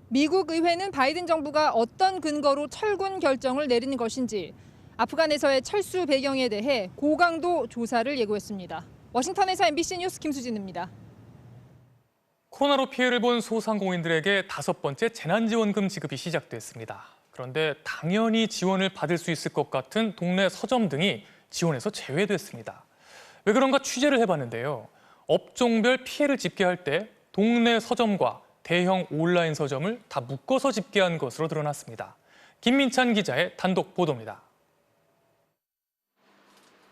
미국 의회는 바이든 정부가 어떤 근거로 철군 결정을 내리는 것인지 아프간에서의 철수 배경에 대해 고강도 조사를 예고했습니다. 워싱턴에서 MBC 뉴스 김수진입니다. 코로나로 피해를 본 소상공인들에게 5번째 재난지원금 지급이 시작됐습니다. 그런데 당연히 지원을 받을 수 있을 것 같은 동네 서점 등이 지원에서 제외됐습니다. 왜 그런가 취재를 해봤는데요. 업종별 피해를 집계할 때 동네 서점과 대형 온라인 서점을 다 묶어서 집계한 것으로 드러났습니다. 김민찬 기자의 단독 보도입니다.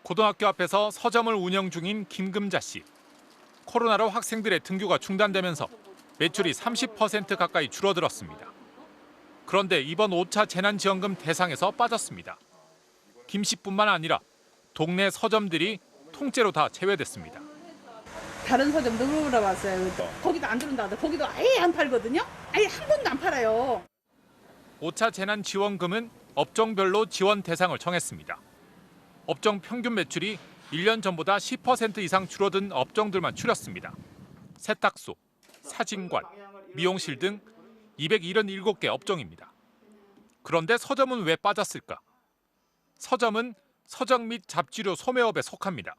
고등학교 앞에서 서점을 운영 중인 김금자 씨. 코로나로 학생들의 등교가 중단되면서 매출이 30% 가까이 줄어들었습니다. 그런데 이번 5차 재난지원금 대상에서 빠졌습니다. 김 씨뿐만 아니라 동네 서점들이 통째로 다 제외됐습니다. 다른 서점도 물어봤어요. 거기도 안 들어온다. 거기도 아예 안 팔거든요. 아예 한 번도 안 팔아요. 5차 재난지원금은 업종별로 지원 대상을 정했습니다. 업종 평균 매출이 1년 전보다 10% 이상 줄어든 업종들만 추렸습니다. 세탁소, 사진관, 미용실 등 277개 업종입니다. 그런데 서점은 왜 빠졌을까? 서점은 서적 및 잡지료 소매업에 속합니다.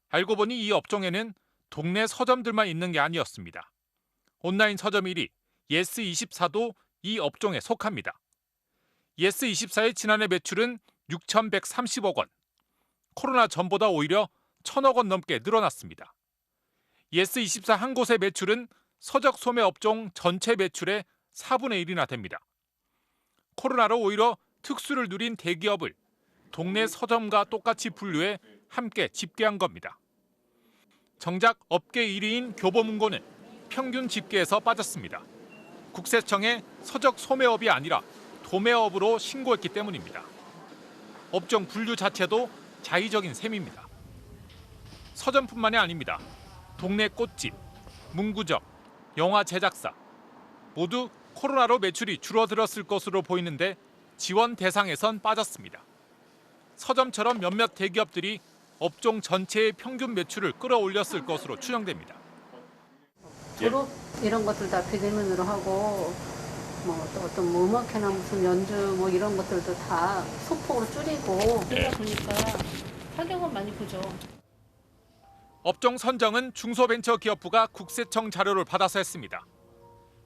알고 보니 이 업종에는 동네 서점들만 있는 게 아니었습니다. 온라인 서점 1위 예스24도 이 업종에 속합니다. 예스24의 지난해 매출은 6,130억 원. 코로나 전보다 오히려 1,000억 원 넘게 늘어났습니다. 예스24 한 곳의 매출은 서적 소매 업종 전체 매출의 4분의 1이나 됩니다. 코로나로 오히려 특수를 누린 대기업을 동네 서점과 똑같이 분류해 함께 집계한 겁니다. 정작 업계 1위인 교보문고는 평균 집계에서 빠졌습니다. 국세청에 서적 소매업이 아니라 도매업으로 신고했기 때문입니다. 업종 분류 자체도 자의적인 셈입니다. 서점뿐만이 아닙니다. 동네 꽃집, 문구점, 영화 제작사 모두 코로나로 매출이 줄어들었을 것으로 보이는데 지원 대상에선 빠졌습니다. 서점처럼 몇몇 대기업들이 업종 전체의 평균 매출을 끌어올렸을 것으로 추정됩니다. 졸업 이런 것들 다 비대면으로 하고 또 어떤 음악회나 무슨 연주 이런 것들도 다 소폭으로 줄이고 그러다 보니까 타격은 많이 보죠. 업종 선정은 중소벤처기업부가 국세청 자료를 받아서 했습니다.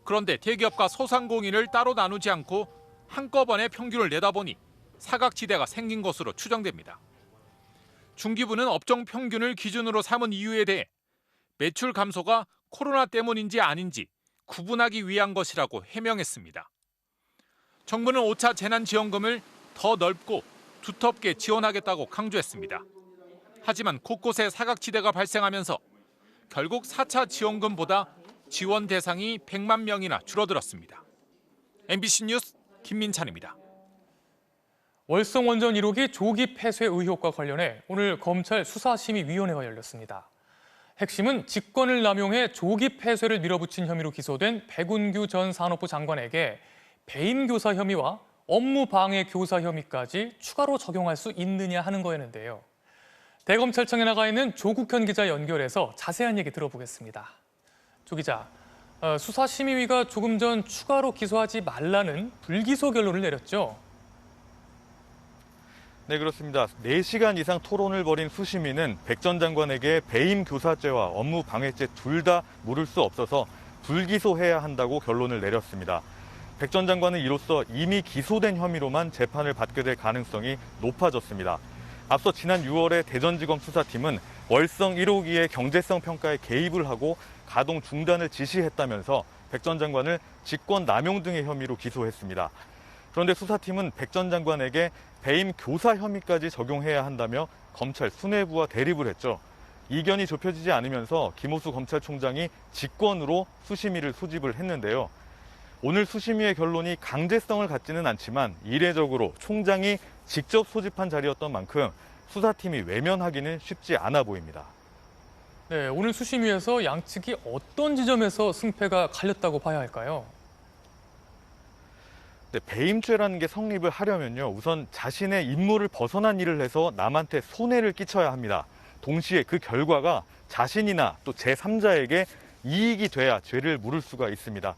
그런데 대기업과 소상공인을 따로 나누지 않고 한꺼번에 평균을 내다보니 사각지대가 생긴 것으로 추정됩니다. 중기부는 업종 평균을 기준으로 삼은 이유에 대해 매출 감소가 코로나 때문인지 아닌지 구분하기 위한 것이라고 해명했습니다. 정부는 5차 재난지원금을 더 넓고 두텁게 지원하겠다고 강조했습니다. 하지만 곳곳에 사각지대가 발생하면서 결국 4차 지원금보다 지원 대상이 100만 명이나 줄어들었습니다. MBC 뉴스 김민찬입니다. 월성 원전 1호기 조기 폐쇄 의혹과 관련해 오늘 검찰 수사심의위원회가 열렸습니다. 핵심은 직권을 남용해 조기 폐쇄를 밀어붙인 혐의로 기소된 백운규 전 산업부 장관에게 배임 교사 혐의와 업무 방해 교사 혐의까지 추가로 적용할 수 있느냐 하는 거였는데요. 대검찰청에 나가 있는 조국현 기자 연결해서 자세한 얘기 들어보겠습니다. 조 기자, 수사심의위가 조금 전 추가로 기소하지 말라는 불기소 결론을 내렸죠? 네, 그렇습니다. 4시간 이상 토론을 벌인 수심위는 백 전 장관에게 배임 교사죄와 업무 방해죄 둘 다 물을 수 없어서 불기소해야 한다고 결론을 내렸습니다. 백 전 장관은 이로써 이미 기소된 혐의로만 재판을 받게 될 가능성이 높아졌습니다. 앞서 지난 6월에 대전지검 수사팀은 월성 1호기의 경제성 평가에 개입을 하고 가동 중단을 지시했다면서 백 전 장관을 직권 남용 등의 혐의로 기소했습니다. 그런데 수사팀은 백 전 장관에게 배임 교사 혐의까지 적용해야 한다며 검찰 수뇌부와 대립을 했죠. 이견이 좁혀지지 않으면서 김호수 검찰총장이 직권으로 수심위를 소집을 했는데요. 오늘 수심위의 결론이 강제성을 갖지는 않지만 이례적으로 총장이 직접 소집한 자리였던 만큼 수사팀이 외면하기는 쉽지 않아 보입니다. 네, 오늘 수심위에서 양측이 어떤 지점에서 승패가 갈렸다고 봐야 할까요? 네, 배임죄라는 게 성립을 하려면요, 우선 자신의 임무를 벗어난 일을 해서 남한테 손해를 끼쳐야 합니다. 동시에 그 결과가 자신이나 또 제3자에게 이익이 돼야 죄를 물을 수가 있습니다.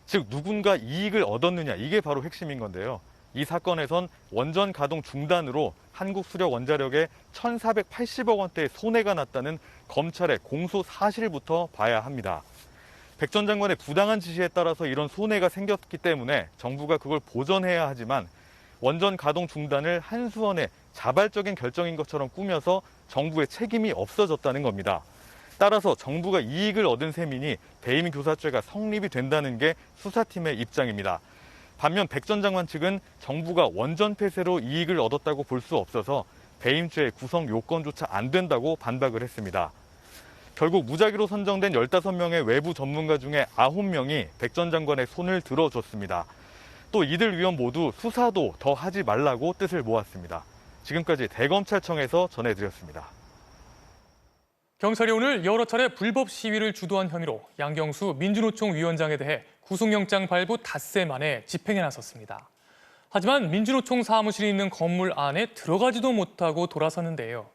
즉 누군가 이익을 얻었느냐, 이게 바로 핵심인 건데요. 이 사건에선 원전 가동 중단으로 한국수력원자력에 1,480억 원대의 손해가 났다는 검찰의 공소 사실부터 봐야 합니다. 백 전 장관의 부당한 지시에 따라서 이런 손해가 생겼기 때문에 정부가 그걸 보전해야 하지만 원전 가동 중단을 한수원의 자발적인 결정인 것처럼 꾸며서 정부의 책임이 없어졌다는 겁니다. 따라서 정부가 이익을 얻은 셈이니 배임 교사죄가 성립이 된다는 게 수사팀의 입장입니다. 반면 백 전 장관 측은 정부가 원전 폐쇄로 이익을 얻었다고 볼 수 없어서 배임죄 구성 요건조차 안 된다고 반박을 했습니다. 결국 무작위로 선정된 15명의 외부 전문가 중에 9명이 백 전 장관의 손을 들어줬습니다. 또 이들 위원 모두 수사도 더 하지 말라고 뜻을 모았습니다. 지금까지 대검찰청에서 전해드렸습니다. 경찰이 오늘 여러 차례 불법 시위를 주도한 혐의로 양경수 민주노총 위원장에 대해 구속영장 발부 닷새 만에 집행에 나섰습니다. 하지만 민주노총 사무실이 있는 건물 안에 들어가지도 못하고 돌아섰는데요.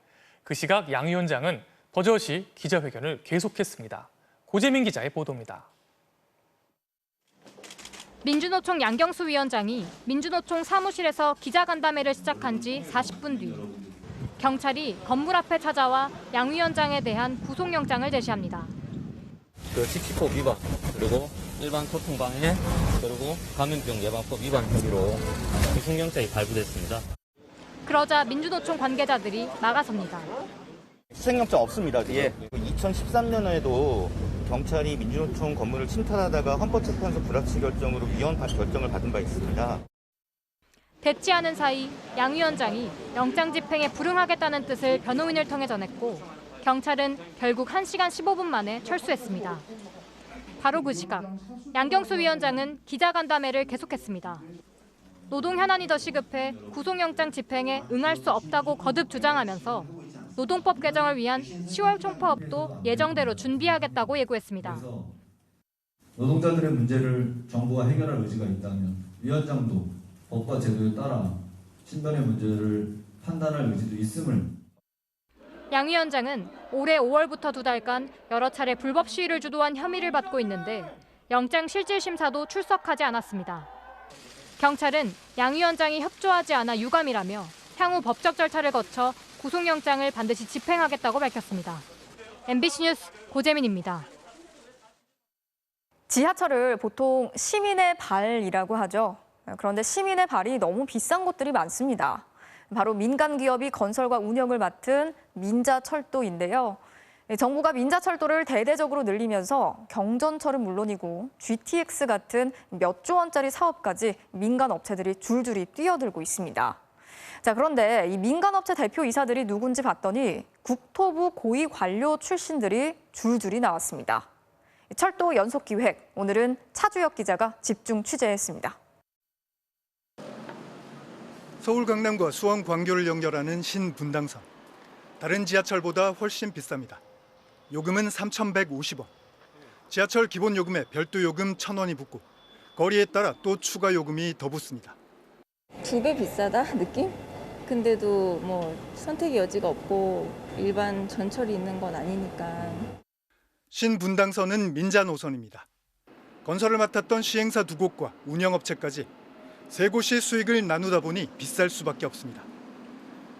그 시각 양 위원장은 버젓이 기자회견을 계속했습니다. 고재민 기자의 보도입니다. 민주노총 양경수 위원장이 민주노총 사무실에서 기자간담회를 시작한 지 40분 뒤 경찰이 건물 앞에 찾아와 양 위원장에 대한 구속영장을 제시합니다. 식시법 위반, 그리고 일반 소통방해, 그리고 감염병 예방법 위반 혐의로 구속영장이 발부됐습니다. 그러자 민주노총 관계자들이 막아섭니다. 수색영장 없습니다. 예. 2013년에도 경찰이 민주노총 건물을 침탈하다가 헌법재판소 불합치 결정으로 위헌 결정을 받은 바 있습니다. 대치하는 사이 양 위원장이 영장 집행에 불응하겠다는 뜻을 변호인을 통해 전했고 경찰은 결국 1시간 15분 만에 철수했습니다. 바로 그 시각 양경수 위원장은 기자간담회를 계속했습니다. 노동 현안이 더 시급해 구속영장 집행에 응할 수 없다고 거듭 주장하면서 노동법 개정을 위한 10월 총파업도 예정대로 준비하겠다고 예고했습니다. 노동자들의 문제를 정부가 해결할 의지가 있다면 위원장도 법과 제도에 따라 신변의 문제를 판단할 의지도 있음을. 양 위원장은 올해 5월부터 2달간 여러 차례 불법 시위를 주도한 혐의를 받고 있는데 영장 실질 심사도 출석하지 않았습니다. 경찰은 양 위원장이 협조하지 않아 유감이라며 향후 법적 절차를 거쳐 구속영장을 반드시 집행하겠다고 밝혔습니다. MBC 뉴스 고재민입니다. 지하철을 보통 시민의 발이라고 하죠. 그런데 시민의 발이 너무 비싼 곳들이 많습니다. 바로 민간 기업이 건설과 운영을 맡은 민자철도인데요. 정부가 민자철도를 대대적으로 늘리면서 경전철은 물론이고 GTX 같은 몇 조 원짜리 사업까지 민간 업체들이 줄줄이 뛰어들고 있습니다. 자, 그런데 이 민간업체 대표이사들이 누군지 봤더니 국토부 고위 관료 출신들이 줄줄이 나왔습니다. 철도 연속기획, 오늘은 차주혁 기자가 집중 취재했습니다. 서울 강남과 수원 광교를 연결하는 신분당선. 다른 지하철보다 훨씬 비쌉니다. 요금은 3,150원. 지하철 기본 요금에 별도 요금 1,000원이 붙고 거리에 따라 또 추가 요금이 더 붙습니다. 2배 비싸다 느낌? 근데도 뭐 선택의 여지가 없고 일반 전철이 있는 건 아니니까. 신분당선은 민자 노선입니다. 건설을 맡았던 시행사 2곳과 운영업체까지 3곳이 수익을 나누다 보니 비쌀 수밖에 없습니다.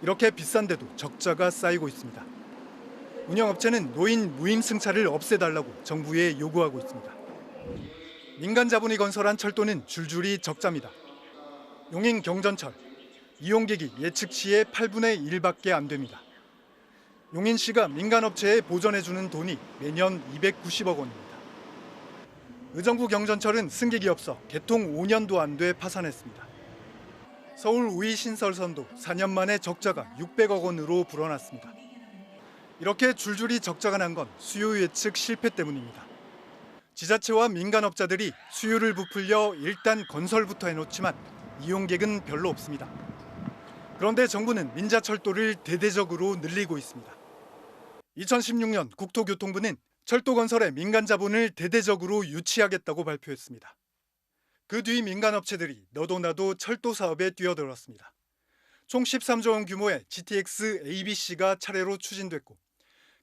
이렇게 비싼데도 적자가 쌓이고 있습니다. 운영업체는 노인 무임 승차를 없애달라고 정부에 요구하고 있습니다. 민간 자본이 건설한 철도는 줄줄이 적자입니다. 용인 경전철, 이용객이 예측시의 8분의 1밖에 안 됩니다. 용인시가 민간업체에 보전해주는 돈이 매년 290억 원입니다. 의정부 경전철은 승객이 없어 개통 5년도 안 돼 파산했습니다. 서울 우이 신설선도 4년 만에 적자가 600억 원으로 불어났습니다. 이렇게 줄줄이 적자가 난 건 수요 예측 실패 때문입니다. 지자체와 민간업자들이 수요를 부풀려 일단 건설부터 해놓지만 이용객은 별로 없습니다. 그런데 정부는 민자철도를 대대적으로 늘리고 있습니다. 2016년 국토교통부는 철도 건설에 민간 자본을 대대적으로 유치하겠다고 발표했습니다. 그 뒤 민간업체들이 너도 나도 철도 사업에 뛰어들었습니다. 총 13조 원 규모의 GTX ABC가 차례로 추진됐고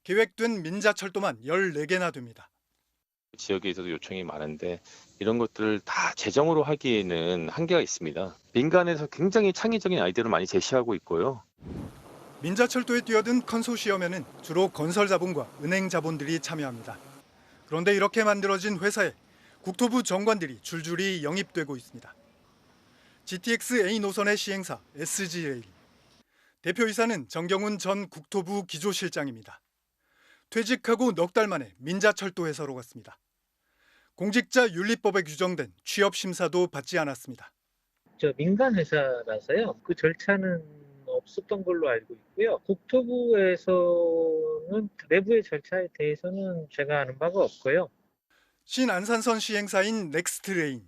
계획된 민자철도만 14개나 됩니다. 지역에 있어서 요청이 많은데 이런 것들을 다 재정으로 하기에는 한계가 있습니다. 민간에서 굉장히 창의적인 아이디어를 많이 제시하고 있고요. 민자철도에 뛰어든 컨소시엄에는 주로 건설 자본과 은행 자본들이 참여합니다. 그런데 이렇게 만들어진 회사에 국토부 정관들이 줄줄이 영입되고 있습니다. GTX A 노선의 시행사 SG레일. 대표이사는 정경훈 전 국토부 기조실장입니다. 퇴직하고 넉 달 만에 민자철도 회사로 갔습니다. 공직자 윤리법에 규정된 취업 심사도 받지 않았습니다. 민간 회사라서요. 그 절차는 없었던 걸로 알고 있고요. 국토부에서는 내부의 절차에 대해서는 제가 아는 바가 없고요. 신안산선 시행사인 넥스트레인.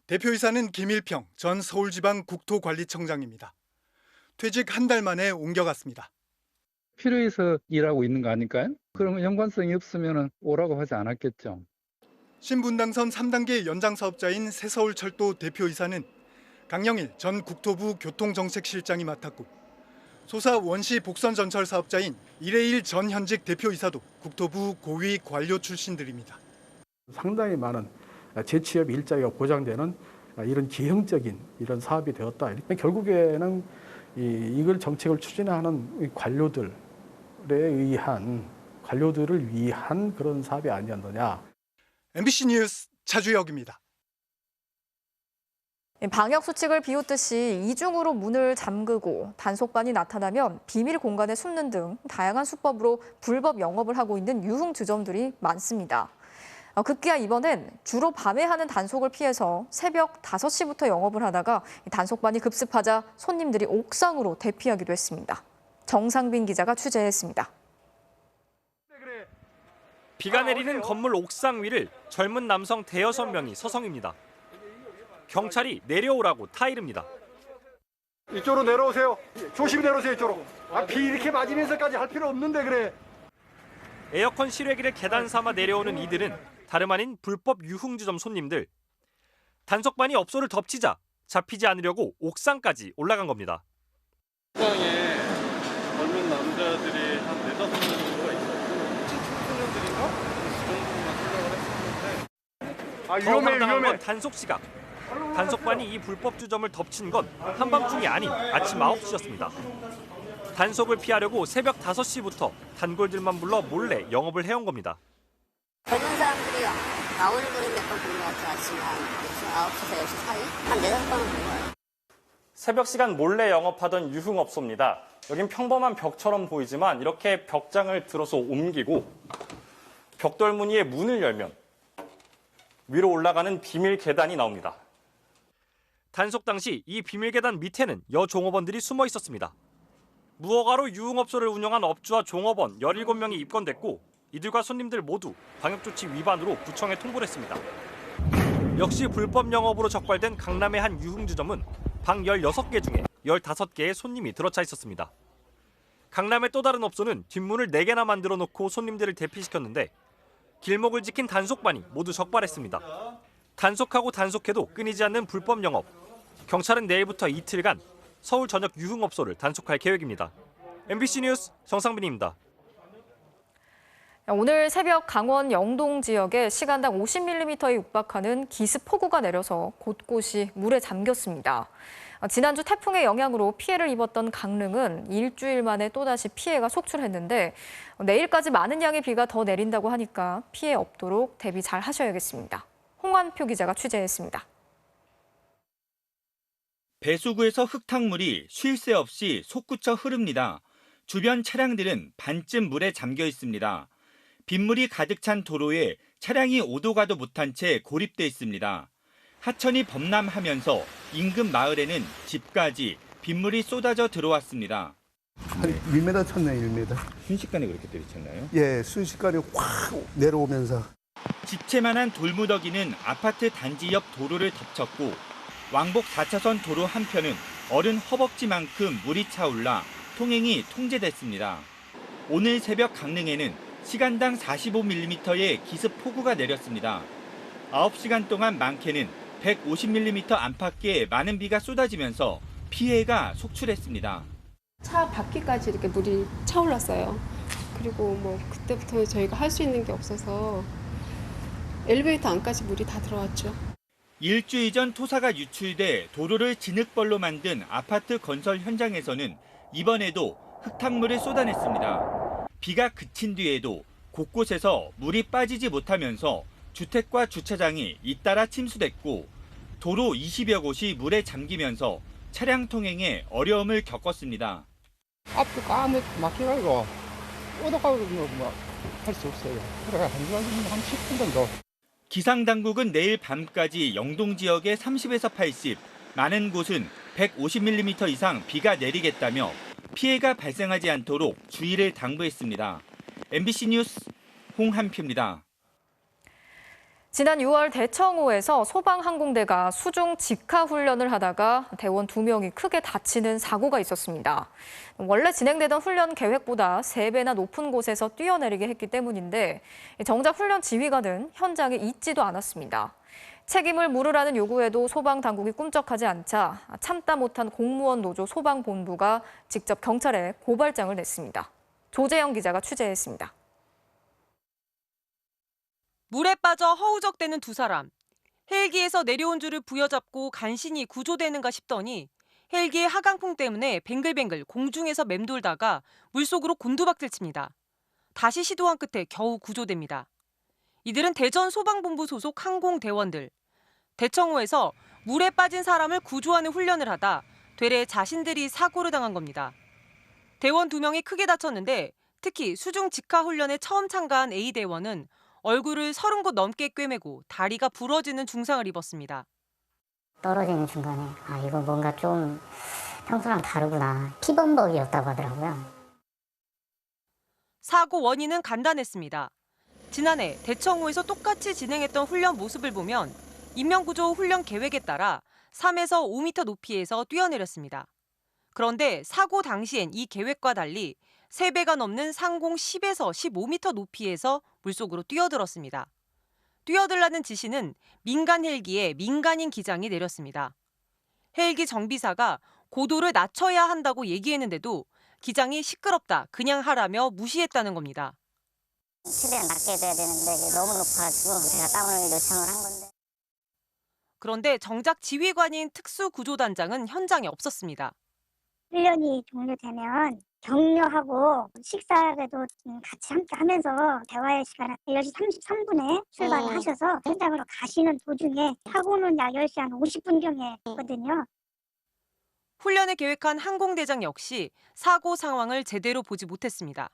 대표이사는 김일평 전 서울지방국토관리청장입니다. 퇴직 한 달 만에 옮겨갔습니다. 필요해서 일하고 있는 거 아닐까요? 그러면 연관성이 없으면 오라고 하지 않았겠죠. 신분당선 3단계 연장 사업자인 새서울철도 대표이사는 강영일 전 국토부 교통정책실장이 맡았고 소사 원시 복선 전철 사업자인 이래일 전 현직 대표이사도 국토부 고위 관료 출신들입니다. 상당히 많은 재취업 일자리가 보장되는 이런 기형적인 이런 사업이 되었다. 결국에는 이걸 정책을 추진하는 관료들을 위한 그런 사업이 아니었느냐. MBC 뉴스 차주혁입니다. 방역 수칙을 비웃듯이 이중으로 문을 잠그고 단속반이 나타나면 비밀 공간에 숨는 등 다양한 수법으로 불법 영업을 하고 있는 유흥주점들이 많습니다. 급기야 이번엔 주로 밤에 하는 단속을 피해서 새벽 5시부터 영업을 하다가 단속반이 급습하자 손님들이 옥상으로 대피하기도 했습니다. 정상빈 기자가 취재했습니다. 비가 내리는 건물 옥상 위를 젊은 남성 대여섯 명이 서성입니다. 경찰이 내려오라고 타이릅니다. 이쪽으로 내려오세요. 조심히 내려오세요, 이쪽으로. 비 이렇게 맞으면서까지 할 필요 없는데 그래. 에어컨 실외기를 계단 삼아 내려오는 이들은 다름 아닌 불법 유흥주점 손님들. 단속반이 업소를 덮치자 잡히지 않으려고 옥상까지 올라간 겁니다. 옥상에 젊은 남자들이 한 4-5명 정도가 있었고 청소년들인가? 그 정도만 생각을 했었는데 더 황당한 건 단속 시각. 단속반이 이 불법 주점을 덮친 건 한밤중이 아닌 아침 9시였습니다. 단속을 피하려고 새벽 5시부터 단골들만 불러 몰래 영업을 해온 겁니다. 젊은 사람들이 나오는 거는 몇 번 본 것 같아요. 아침 한 9시에서 10시 사이? 한 4-5번은 본 거예요. 새벽 시간 몰래 영업하던 유흥업소입니다. 여긴 평범한 벽처럼 보이지만 이렇게 벽장을 들어서 옮기고 벽돌 무늬의 문을 열면 위로 올라가는 비밀 계단이 나옵니다. 단속 당시 이 비밀 계단 밑에는 여종업원들이 숨어 있었습니다. 무허가로 유흥업소를 운영한 업주와 종업원 17명이 입건됐고 이들과 손님들 모두 방역조치 위반으로 구청에 통보를 했습니다. 역시 불법 영업으로 적발된 강남의 한 유흥주점은 방 16개 중에 15개의 손님이 들어차 있었습니다. 강남의 또 다른 업소는 뒷문을 4개나 만들어 놓고 손님들을 대피시켰는데 길목을 지킨 단속반이 모두 적발했습니다. 단속하고 단속해도 끊이지 않는 불법 영업. 경찰은 내일부터 이틀간 서울 전역 유흥업소를 단속할 계획입니다. MBC 뉴스 정상빈입니다. 오늘 새벽 강원 영동 지역에 시간당 50mm에 육박하는 기습폭우가 내려서 곳곳이 물에 잠겼습니다. 지난주 태풍의 영향으로 피해를 입었던 강릉은 일주일 만에 또다시 피해가 속출했는데 내일까지 많은 양의 비가 더 내린다고 하니까 피해 없도록 대비 잘 하셔야겠습니다. 홍한표 기자가 취재했습니다. 배수구에서 흙탕물이 쉴 새 없이 솟구쳐 흐릅니다. 주변 차량들은 반쯤 물에 잠겨 있습니다. 빗물이 가득 찬 도로에 차량이 오도 가도 못한 채 고립돼 있습니다. 하천이 범람하면서 인근 마을에는 집까지 빗물이 쏟아져 들어왔습니다. 한 1m 쳤네, 1m. 순식간에 그렇게 때리쳤나요? 예, 순식간에 확 내려오면서. 집채만한 돌무더기는 아파트 단지 옆 도로를 덮쳤고 왕복 4차선 도로 한편은 어른 허벅지만큼 물이 차올라 통행이 통제됐습니다. 오늘 새벽 강릉에는 시간당 45mm의 기습폭우가 내렸습니다. 9시간 동안 많게는 150mm 안팎의 많은 비가 쏟아지면서 피해가 속출했습니다. 차 바퀴까지 이렇게 물이 차올랐어요. 그리고 그때부터 저희가 할 수 있는 게 없어서 엘리베이터 안까지 물이 다 들어왔죠. 일주일 전 토사가 유출돼 도로를 진흙벌로 만든 아파트 건설 현장에서는 이번에도 흙탕물을 쏟아냈습니다. 비가 그친 뒤에도 곳곳에서 물이 빠지지 못하면서 주택과 주차장이 잇따라 침수됐고 도로 20여 곳이 물에 잠기면서 차량 통행에 어려움을 겪었습니다. 앞도 까맣게 막혀가지고 오다가고 할 수 없어요. 그래 한 10분 정도. 기상당국은 내일 밤까지 영동 지역에 30에서 80, 많은 곳은 150mm 이상 비가 내리겠다며 피해가 발생하지 않도록 주의를 당부했습니다. MBC 뉴스 홍한표입니다. 지난 6월 대청호에서 소방항공대가 수중 직하 훈련을 하다가 대원 2명이 크게 다치는 사고가 있었습니다. 원래 진행되던 훈련 계획보다 3배나 높은 곳에서 뛰어내리게 했기 때문인데 정작 훈련 지휘관은 현장에 있지도 않았습니다. 책임을 물으라는 요구에도 소방당국이 꿈쩍하지 않자 참다 못한 공무원 노조 소방본부가 직접 경찰에 고발장을 냈습니다. 조재영 기자가 취재했습니다. 물에 빠져 허우적대는 두 사람. 헬기에서 내려온 줄을 부여잡고 간신히 구조되는가 싶더니 헬기의 하강풍 때문에 뱅글뱅글 공중에서 맴돌다가 물속으로 곤두박질 칩니다. 다시 시도한 끝에 겨우 구조됩니다. 이들은 대전 소방본부 소속 항공대원들. 대청호에서 물에 빠진 사람을 구조하는 훈련을 하다 되레 자신들이 사고를 당한 겁니다. 대원 2명이 크게 다쳤는데 특히 수중 직하 훈련에 처음 참가한 A대원은 얼굴을 30곳 넘게 꿰매고 다리가 부러지는 중상을 입었습니다. 떨어지는 중간에 이거 뭔가 좀 평소랑 다르구나. 피범벅이었다고 하더라고요. 사고 원인은 간단했습니다. 지난해 대청호에서 똑같이 진행했던 훈련 모습을 보면 인명구조 훈련 계획에 따라 3에서 5m 높이에서 뛰어내렸습니다. 그런데 사고 당시엔 이 계획과 달리 3배가 넘는 상공 10에서 15m 높이에서 물속으로 뛰어들었습니다. 뛰어들라는 지시는 민간 헬기에 민간인 기장이 내렸습니다. 헬기 정비사가 고도를 낮춰야 한다고 얘기했는데도 기장이 시끄럽다, 그냥 하라며 무시했다는 겁니다. 최대한 낮게 해줘야 되는데 너무 높아가지고 제가 다운을 요청을 한 건데. 그런데 정작 지휘관인 특수구조단장은 현장에 없었습니다. 훈련이 종료되면 격려하고 식사라도 같이 함께 하면서 대화의 시간을 10시 33분에 출발을 하셔서 현장으로 가시는 도중에 사고는 약 10시 한 50분경에 했거든요. 훈련을 계획한 항공대장 역시 사고 상황을 제대로 보지 못했습니다.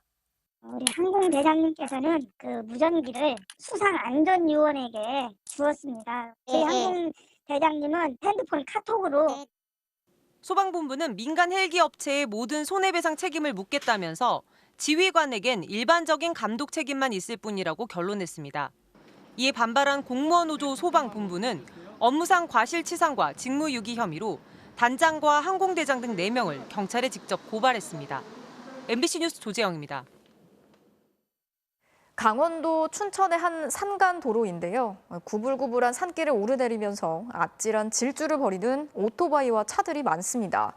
우리 항공대장님께서는 그 무전기를 수상안전요원에게 주었습니다. 저희 항공대장님은 핸드폰 카톡으로 소방본부는 민간 헬기 업체의 모든 손해배상 책임을 묻겠다면서 지휘관에겐 일반적인 감독 책임만 있을 뿐이라고 결론냈습니다. 이에 반발한 공무원 노조 소방본부는 업무상 과실치상과 직무유기 혐의로 단장과 항공대장 등 4명을 경찰에 직접 고발했습니다. MBC 뉴스 조재영입니다. 강원도 춘천의 한 산간 도로인데요. 구불구불한 산길을 오르내리면서 아찔한 질주를 벌이는 오토바이와 차들이 많습니다.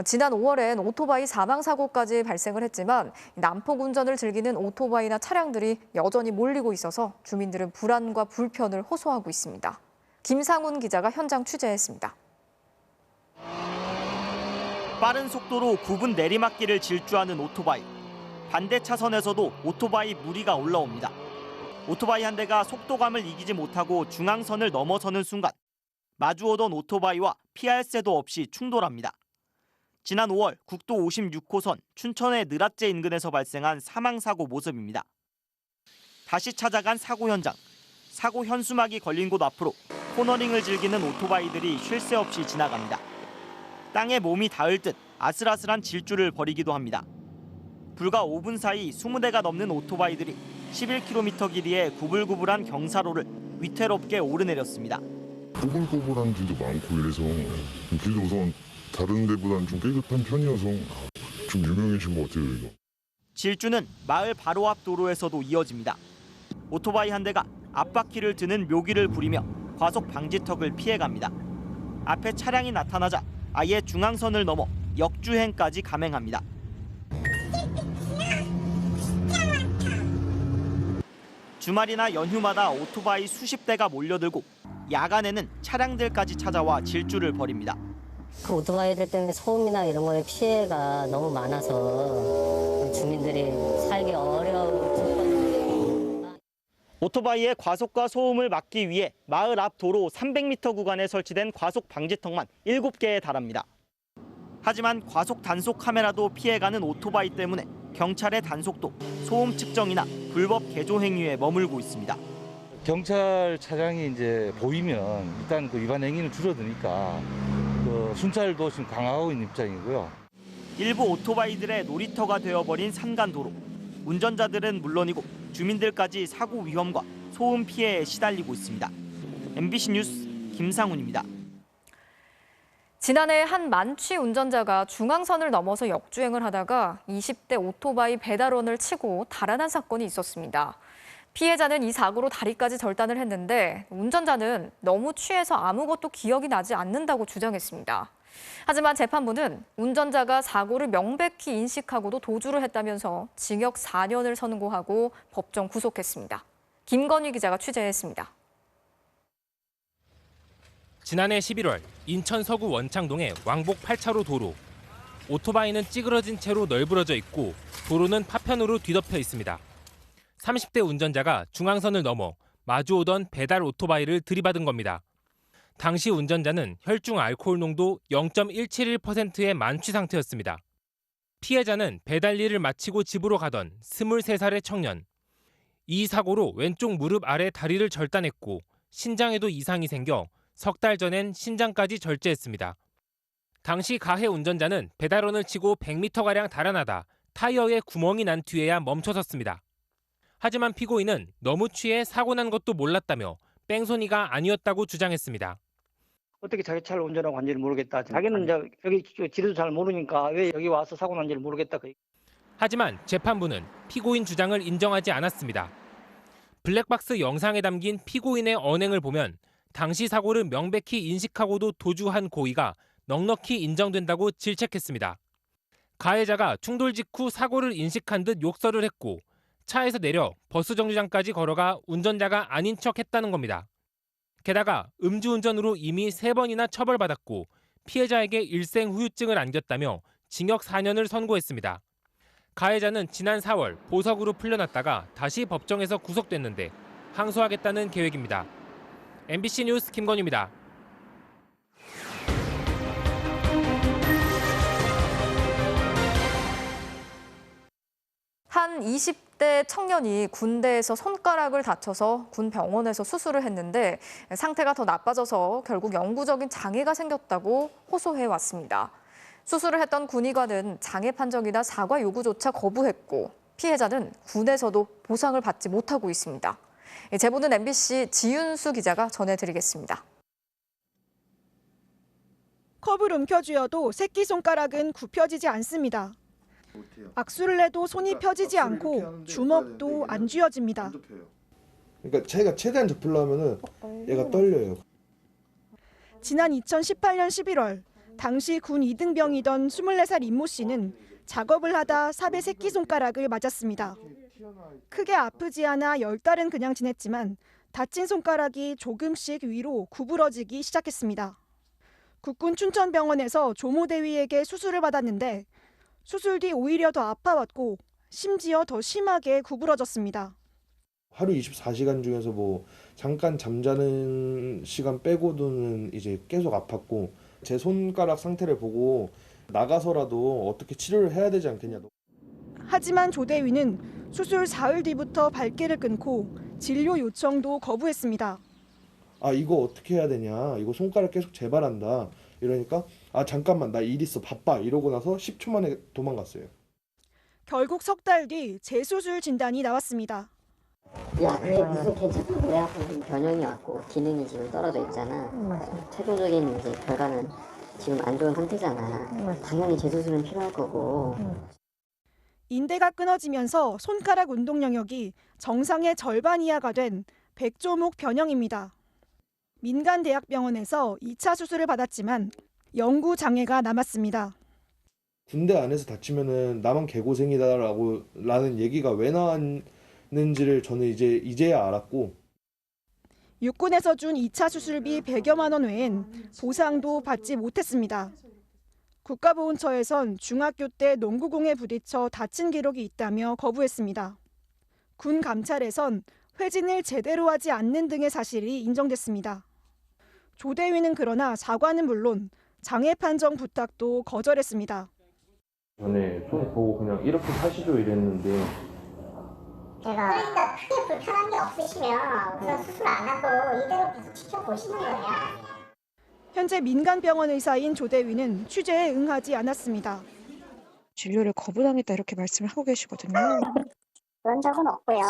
지난 5월엔 오토바이 사망 사고까지 발생을 했지만 난폭 운전을 즐기는 오토바이나 차량들이 여전히 몰리고 있어서 주민들은 불안과 불편을 호소하고 있습니다. 김상훈 기자가 현장 취재했습니다. 빠른 속도로 굽은 내리막길을 질주하는 오토바이. 반대 차선에서도 오토바이 무리가 올라옵니다. 오토바이 한 대가 속도감을 이기지 못하고 중앙선을 넘어서는 순간 마주오던 오토바이와 피할 새도 없이 충돌합니다. 지난 5월 국도 56호선 춘천의 느라째 인근에서 발생한 사망사고 모습입니다. 다시 찾아간 사고 현장. 사고 현수막이 걸린 곳 앞으로 코너링을 즐기는 오토바이들이 쉴 새 없이 지나갑니다. 땅에 몸이 닿을 듯 아슬아슬한 질주를 벌이기도 합니다. 불과 5분 사이 20대가 넘는 오토바이들이 11km 길이의 구불구불한 경사로를 위태롭게 오르내렸습니다. 구불구불한 길도 많고 이래서 길도 우선 다른 데보다는 좀 깨끗한 편이어서 좀 유명해진 것 같아요. 이거. 질주는 마을 바로 앞 도로에서도 이어집니다. 오토바이 한 대가 앞바퀴를 드는 묘기를 부리며 과속 방지턱을 피해갑니다. 앞에 차량이 나타나자 아예 중앙선을 넘어 역주행까지 감행합니다. 주말이나 연휴마다 오토바이 수십 대가 몰려들고 야간에는 차량들까지 찾아와 질주를 벌입니다. 그 오토바이들 때문에 소음이나 이런 거에 피해가 너무 많아서 주민들이 살기 어려운. 오토바이의 과속과 소음을 막기 위해 마을 앞 도로 300m 구간에 설치된 과속 방지턱만 7개에 달합니다. 하지만 과속 단속 카메라도 피해가는 오토바이 때문에 경찰의 단속도 소음 측정이나 불법 개조 행위에 머물고 있습니다. 경찰 차량이 이제 보이면 일단 그 위반 행위는 줄어드니까 그 순찰도 지금 강화하고 있는 입장이고요. 일부 오토바이들의 놀이터가 되어버린 산간도로. 운전자들은 물론이고 주민들까지 사고 위험과 소음 피해에 시달리고 있습니다. MBC 뉴스 김상훈입니다. 지난해 한 만취 운전자가 중앙선을 넘어서 역주행을 하다가 20대 오토바이 배달원을 치고 달아난 사건이 있었습니다. 피해자는 이 사고로 다리까지 절단을 했는데 운전자는 너무 취해서 아무것도 기억이 나지 않는다고 주장했습니다. 하지만 재판부는 운전자가 사고를 명백히 인식하고도 도주를 했다면서 징역 4년을 선고하고 법정 구속했습니다. 김건희 기자가 취재했습니다. 지난해 11월 인천 서구 원창동의 왕복 8차로 도로. 오토바이는 찌그러진 채로 널브러져 있고 도로는 파편으로 뒤덮여 있습니다. 30대 운전자가 중앙선을 넘어 마주오던 배달 오토바이를 들이받은 겁니다. 당시 운전자는 혈중 알코올 농도 0.171%의 만취 상태였습니다. 피해자는 배달 일을 마치고 집으로 가던 23살의 청년. 이 사고로 왼쪽 무릎 아래 다리를 절단했고 신장에도 이상이 생겨 석 달 전엔 신장까지 절제했습니다. 당시 가해 운전자는 배달원을 치고 100m가량 달아나다 타이어에 구멍이 난 뒤에야 멈춰섰습니다. 하지만 피고인은 너무 취해 사고 난 것도 몰랐다며 뺑소니가 아니었다고 주장했습니다. 어떻게 자기 차를 운전하고 한지를 모르겠다. 자기는 이제 여기 지도도 잘 모르니까 왜 여기 와서 사고 난지를 모르겠다. 하지만 재판부는 피고인 주장을 인정하지 않았습니다. 블랙박스 영상에 담긴 피고인의 언행을 보면 당시 사고를 명백히 인식하고도 도주한 고의가 넉넉히 인정된다고 질책했습니다. 가해자가 충돌 직후 사고를 인식한 듯 욕설을 했고 차에서 내려 버스 정류장까지 걸어가 운전자가 아닌 척했다는 겁니다. 게다가 음주운전으로 이미 3번이나 처벌받았고 피해자에게 일생 후유증을 안겼다며 징역 4년을 선고했습니다. 가해자는 지난 4월 보석으로 풀려났다가 다시 법정에서 구속됐는데 항소하겠다는 계획입니다. MBC 뉴스 김건희입니다. 한 20대 청년이 군대에서 손가락을 다쳐서 군 병원에서 수술을 했는데 상태가 더 나빠져서 결국 영구적인 장애가 생겼다고 호소해왔습니다. 수술을 했던 군의관은 장애 판정이나 사과 요구조차 거부했고 피해자는 군에서도 보상을 받지 못하고 있습니다. 제보는 MBC 지윤수 기자가 전해드리겠습니다. 컵을 움켜쥐어도 새끼손가락은 굽혀지지 않습니다. 악수를 해도 손이 펴지지 않고 주먹도 안 쥐어집니다. 그러니까 자기가 최대한 접으려면은 얘가 떨려요. 지난 2018년 11월 당시 군 2등병이던 24살 임모 씨는 작업을 하다 삽의 새끼손가락을 맞았습니다. 크게 아프지 않아 10달은 그냥 지냈지만 다친 손가락이 조금씩 위로 구부러지기 시작했습니다. 국군 춘천병원에서 조모대위에게 수술을 받았는데 수술 뒤 오히려 더 아파왔고 심지어 더 심하게 구부러졌습니다. 하루 24시간 중에서 뭐 잠깐 잠자는 시간 빼고는 이제 계속 아팠고 제 손가락 상태를 보고 나가서라도 어떻게 치료를 해야 되지 않겠냐. 하지만 조대위는 수술 사흘 뒤부터 발길을 끊고 진료 요청도 거부했습니다. 아 이거 어떻게 해야 되냐. 이거 손가락 계속 재발한다. 이러니까 아 잠깐만 나 일 있어 바빠 이러고 나서 10초 만에 도망갔어요. 결국 석 달 뒤 재수술 진단이 나왔습니다. 야, 왜 무슨 괜찮은 거야? 변형이 왔고 기능이 지금 떨어져 있잖아. 최종적인 이제 결과는 지금 안 좋은 상태잖아. 당연히 재수술은 필요할 거고. 인대가 끊어지면서 손가락 운동 영역이 정상의 절반 이하가 된 백조목 변형입니다. 민간 대학병원에서 2차 수술을 받았지만 영구 장애가 남았습니다. 군대 안에서 다치면은 나만 개고생이다라는 얘기가 왜 나왔는지를 저는 이제야 알았고. 육군에서 준 2차 수술비 100여만 원 외엔 보상도 받지 못했습니다. 국가보훈처에선 중학교 때 농구공에 부딪혀 다친 기록이 있다며 거부했습니다. 군 감찰에선 회진을 제대로 하지 않는 등의 사실이 인정됐습니다. 조대위는 그러나 사과는 물론 장애 판정 부탁도 거절했습니다. 전에 손 보고 그냥 이렇게 하시죠 이랬는데 그러니까 크게 불편한 게 없으시면 우선 수술 안 하고 이대로 계속 지켜보시는 거예요. 현재 민간병원 의사인 조대위는 취재에 응하지 않았습니다. 진료를 거부당했다 이렇게 말씀을 하고 계시거든요. 그런 적은 없고요.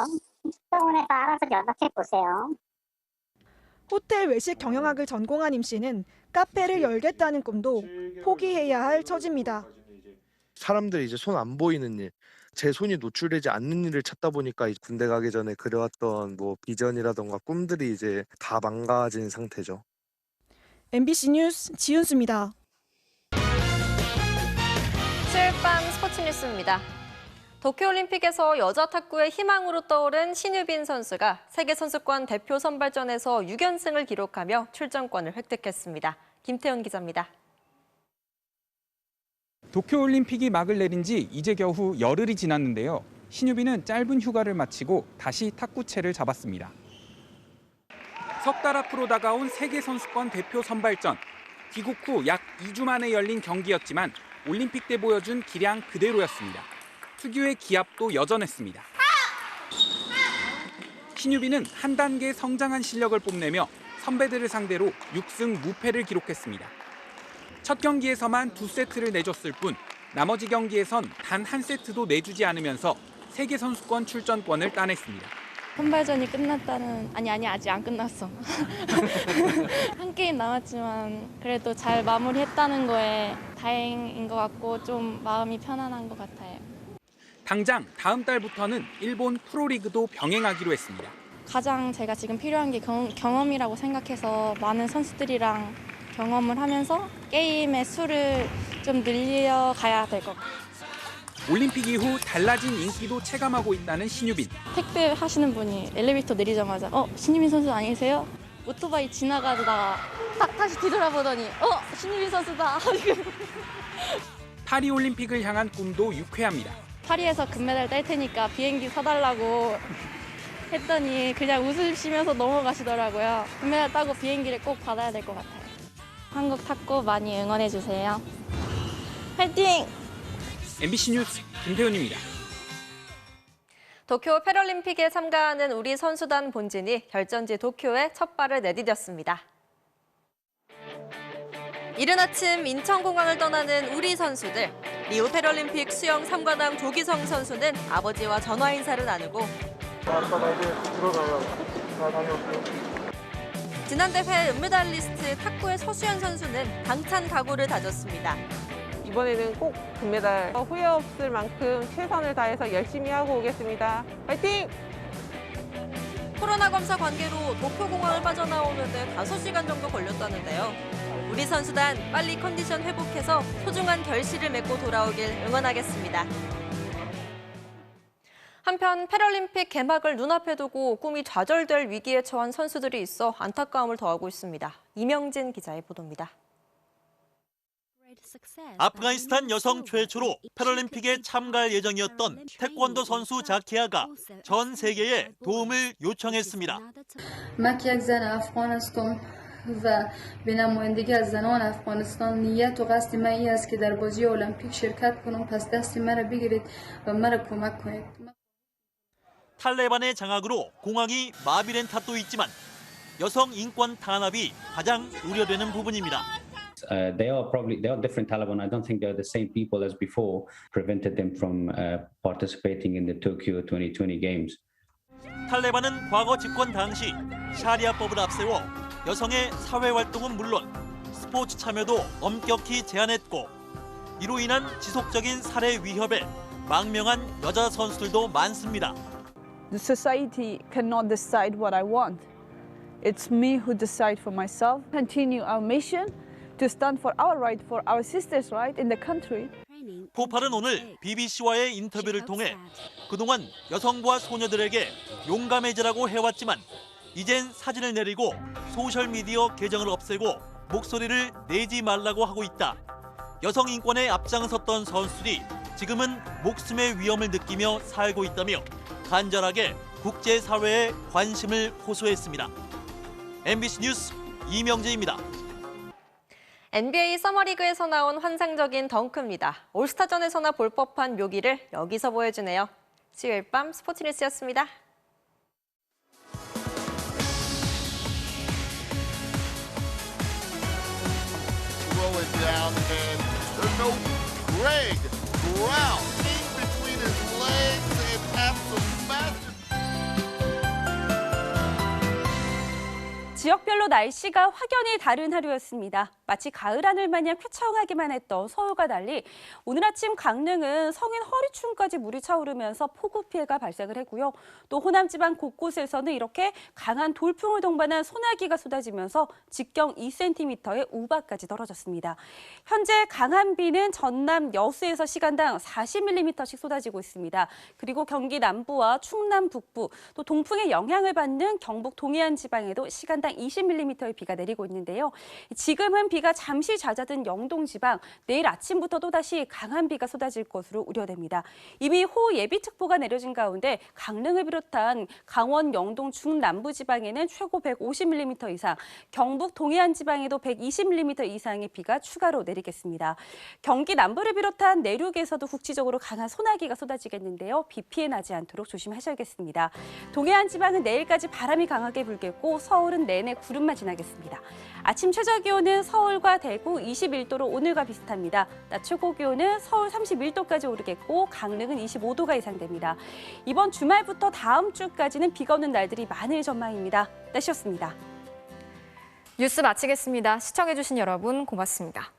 병원에서 알아서 연락해 보세요. 호텔 외식 경영학을 전공한 임 씨는 카페를 열겠다는 꿈도 포기해야 할 처지입니다. 사람들이 이제 손 안 보이는 일, 제 손이 노출되지 않는 일을 찾다 보니까 군대 가기 전에 그려왔던 뭐 비전이라던가 꿈들이 이제 다 망가진 상태죠. MBC 뉴스 지은수입니다. 수요일 밤 스포츠 뉴스입니다. 도쿄올림픽에서 여자 탁구의 희망으로 떠오른 신유빈 선수가 세계선수권 대표 선발전에서 6연승을 기록하며 출전권을 획득했습니다. 김태훈 기자입니다. 도쿄올림픽이 막을 내린 지 이제 겨우 열흘이 지났는데요. 신유빈은 짧은 휴가를 마치고 다시 탁구채를 잡았습니다. 석 달 앞으로 다가온 세계선수권 대표 선발전. 귀국 후 약 2주 만에 열린 경기였지만 올림픽 때 보여준 기량 그대로였습니다. 특유의 기압도 여전했습니다. 신유빈은 한 단계 성장한 실력을 뽐내며 선배들을 상대로 6승 무패를 기록했습니다. 첫 경기에서만 2세트를 내줬을 뿐 나머지 경기에선 단 한 세트도 내주지 않으면서 세계선수권 출전권을 따냈습니다. 선발전이 끝났다는 아니 아직 안 끝났어. 한 게임 남았지만 그래도 잘 마무리했다는 거에 다행인 것 같고 좀 마음이 편안한 것 같아요. 당장 다음 달부터는 일본 프로리그도 병행하기로 했습니다. 가장 제가 지금 필요한 게 경험이라고 생각해서 많은 선수들이랑 경험을 하면서 게임의 수를 좀 늘려가야 될 것 같아요. 올림픽 이후 달라진 인기도 체감하고 있다는 신유빈. 택배 하시는 분이 엘리베이터 내리자마자 신유빈 선수 아니세요? 오토바이 지나가다가 딱 다시 뒤돌아보더니 신유빈 선수다. 파리올림픽을 향한 꿈도 유쾌합니다. 파리에서 금메달 딸 테니까 비행기 사달라고 했더니 그냥 웃으시면서 넘어가시더라고요. 금메달 따고 비행기를 꼭 받아야 될 것 같아요. 한국 탁구 많이 응원해 주세요. 화이팅! MBC 뉴스 김태훈입니다. 도쿄 패럴림픽에 참가하는 우리 선수단 본진이 결전지 도쿄에 첫 발을 내디뎠습니다. 이른 아침 인천공항을 떠나는 우리 선수들. 리우 패럴림픽 수영 3관왕 조기성 선수는 아버지와 전화 인사를 나누고 아빠 나 이제 들어가요. 나 다녀올게요. 지난 대회 은메달리스트 탁구의 서수연 선수는 당찬 각오를 다졌습니다. 이번에는 꼭 금메달 후회 없을 만큼 최선을 다해서 열심히 하고 오겠습니다. 화이팅! 코로나 검사 관계로 도쿄공항을 빠져나오는데 5시간 정도 걸렸다는데요. 우리 선수단 빨리 컨디션 회복해서 소중한 결실을 맺고 돌아오길 응원하겠습니다. 한편 패럴림픽 개막을 눈앞에 두고 꿈이 좌절될 위기에 처한 선수들이 있어 안타까움을 더하고 있습니다. 이명진 기자의 보도입니다. 아프가니스탄 여성 최초로 패럴림픽에 참가할 예정이었던 태권도 선수 자키아가 전 세계에 도움을 요청했습니다. و به نمایندگی از زنان افغانستان نیت و قصد من این است که در بازی المپیک شرکت کنم پس دست مرا بگیرید و مرا کمک کنید. 탈레반의 장악으로 공항이 마비된 탓도 있지만 여성 인권 탄압이 가장 우려되는 부분입니다. They are different Taliban. I don't think they are the same people as before. Prevented them from participating in the Tokyo 2020 Games. 탈레반은 과거 집권 당시 샤리아법을 앞세워 여성의 사회 활동은 물론 스포츠 참여도 엄격히 제한했고 이로 인한 지속적인 살해 위협에 망명한 여자 선수들도 많습니다. The society cannot decide what I want. It's me who decide for myself. Continue our mission to stand for our right, for our sisters' right in the country. 포팔은 오늘 BBC와의 인터뷰를 통해 그동안 여성부와 소녀들에게 용감해지라고 해왔지만 이젠 사진을 내리고 소셜미디어 계정을 없애고 목소리를 내지 말라고 하고 있다. 여성 인권에 앞장섰던 선수들이 지금은 목숨의 위험을 느끼며 살고 있다며 간절하게 국제사회에 관심을 호소했습니다. MBC 뉴스 이명재입니다. NBA 서머리그에서 나온 환상적인 덩크입니다. 올스타전에서나 볼 법한 묘기를 여기서 보여주네요. 수요일 밤 스포츠 뉴스였습니다. Throwing down and there's no Greg Brown in between his legs and have some massive. 지역별로 날씨가 확연히 다른 하루였습니다. 마치 가을 하늘 마냥 쾌청하기만 했던 서울과 달리 오늘 아침 강릉은 성인 허리춤까지 물이 차오르면서 폭우 피해가 발생을 했고요. 또 호남 지방 곳곳에서는 이렇게 강한 돌풍을 동반한 소나기가 쏟아지면서 직경 2cm의 우박까지 떨어졌습니다. 현재 강한 비는 전남 여수에서 시간당 40mm씩 쏟아지고 있습니다. 그리고 경기 남부와 충남 북부, 또 동풍의 영향을 받는 경북 동해안 지방에도 시간당 20mm의 비가 내리고 있는데요. 지금은 비가 잠시 잦아든 영동 지방, 내일 아침부터 또다시 강한 비가 쏟아질 것으로 우려됩니다. 이미 호우 예비특보가 내려진 가운데 강릉을 비롯한 강원, 영동, 중남부 지방에는 최고 150mm 이상, 경북 동해안 지방에도 120mm 이상의 비가 추가로 내리겠습니다. 경기 남부를 비롯한 내륙에서도 국지적으로 강한 소나기가 쏟아지겠는데요. 비 피해 나지 않도록 조심하셔야겠습니다. 동해안 지방은 내일까지 바람이 강하게 불겠고 서울은 내내 구름만 지나겠습니다. 아침 최저 기온은 서울과 대구 21도로 오늘과 비슷합니다. 낮 최고 기온은 서울 31도까지 오르겠고 강릉은 25도가 예상됩니다. 이번 주말부터 다음 주까지는 비가 오는 날들이 많을 전망입니다. 날씨였습니다. 뉴스 마치겠습니다. 시청해주신 여러분 고맙습니다.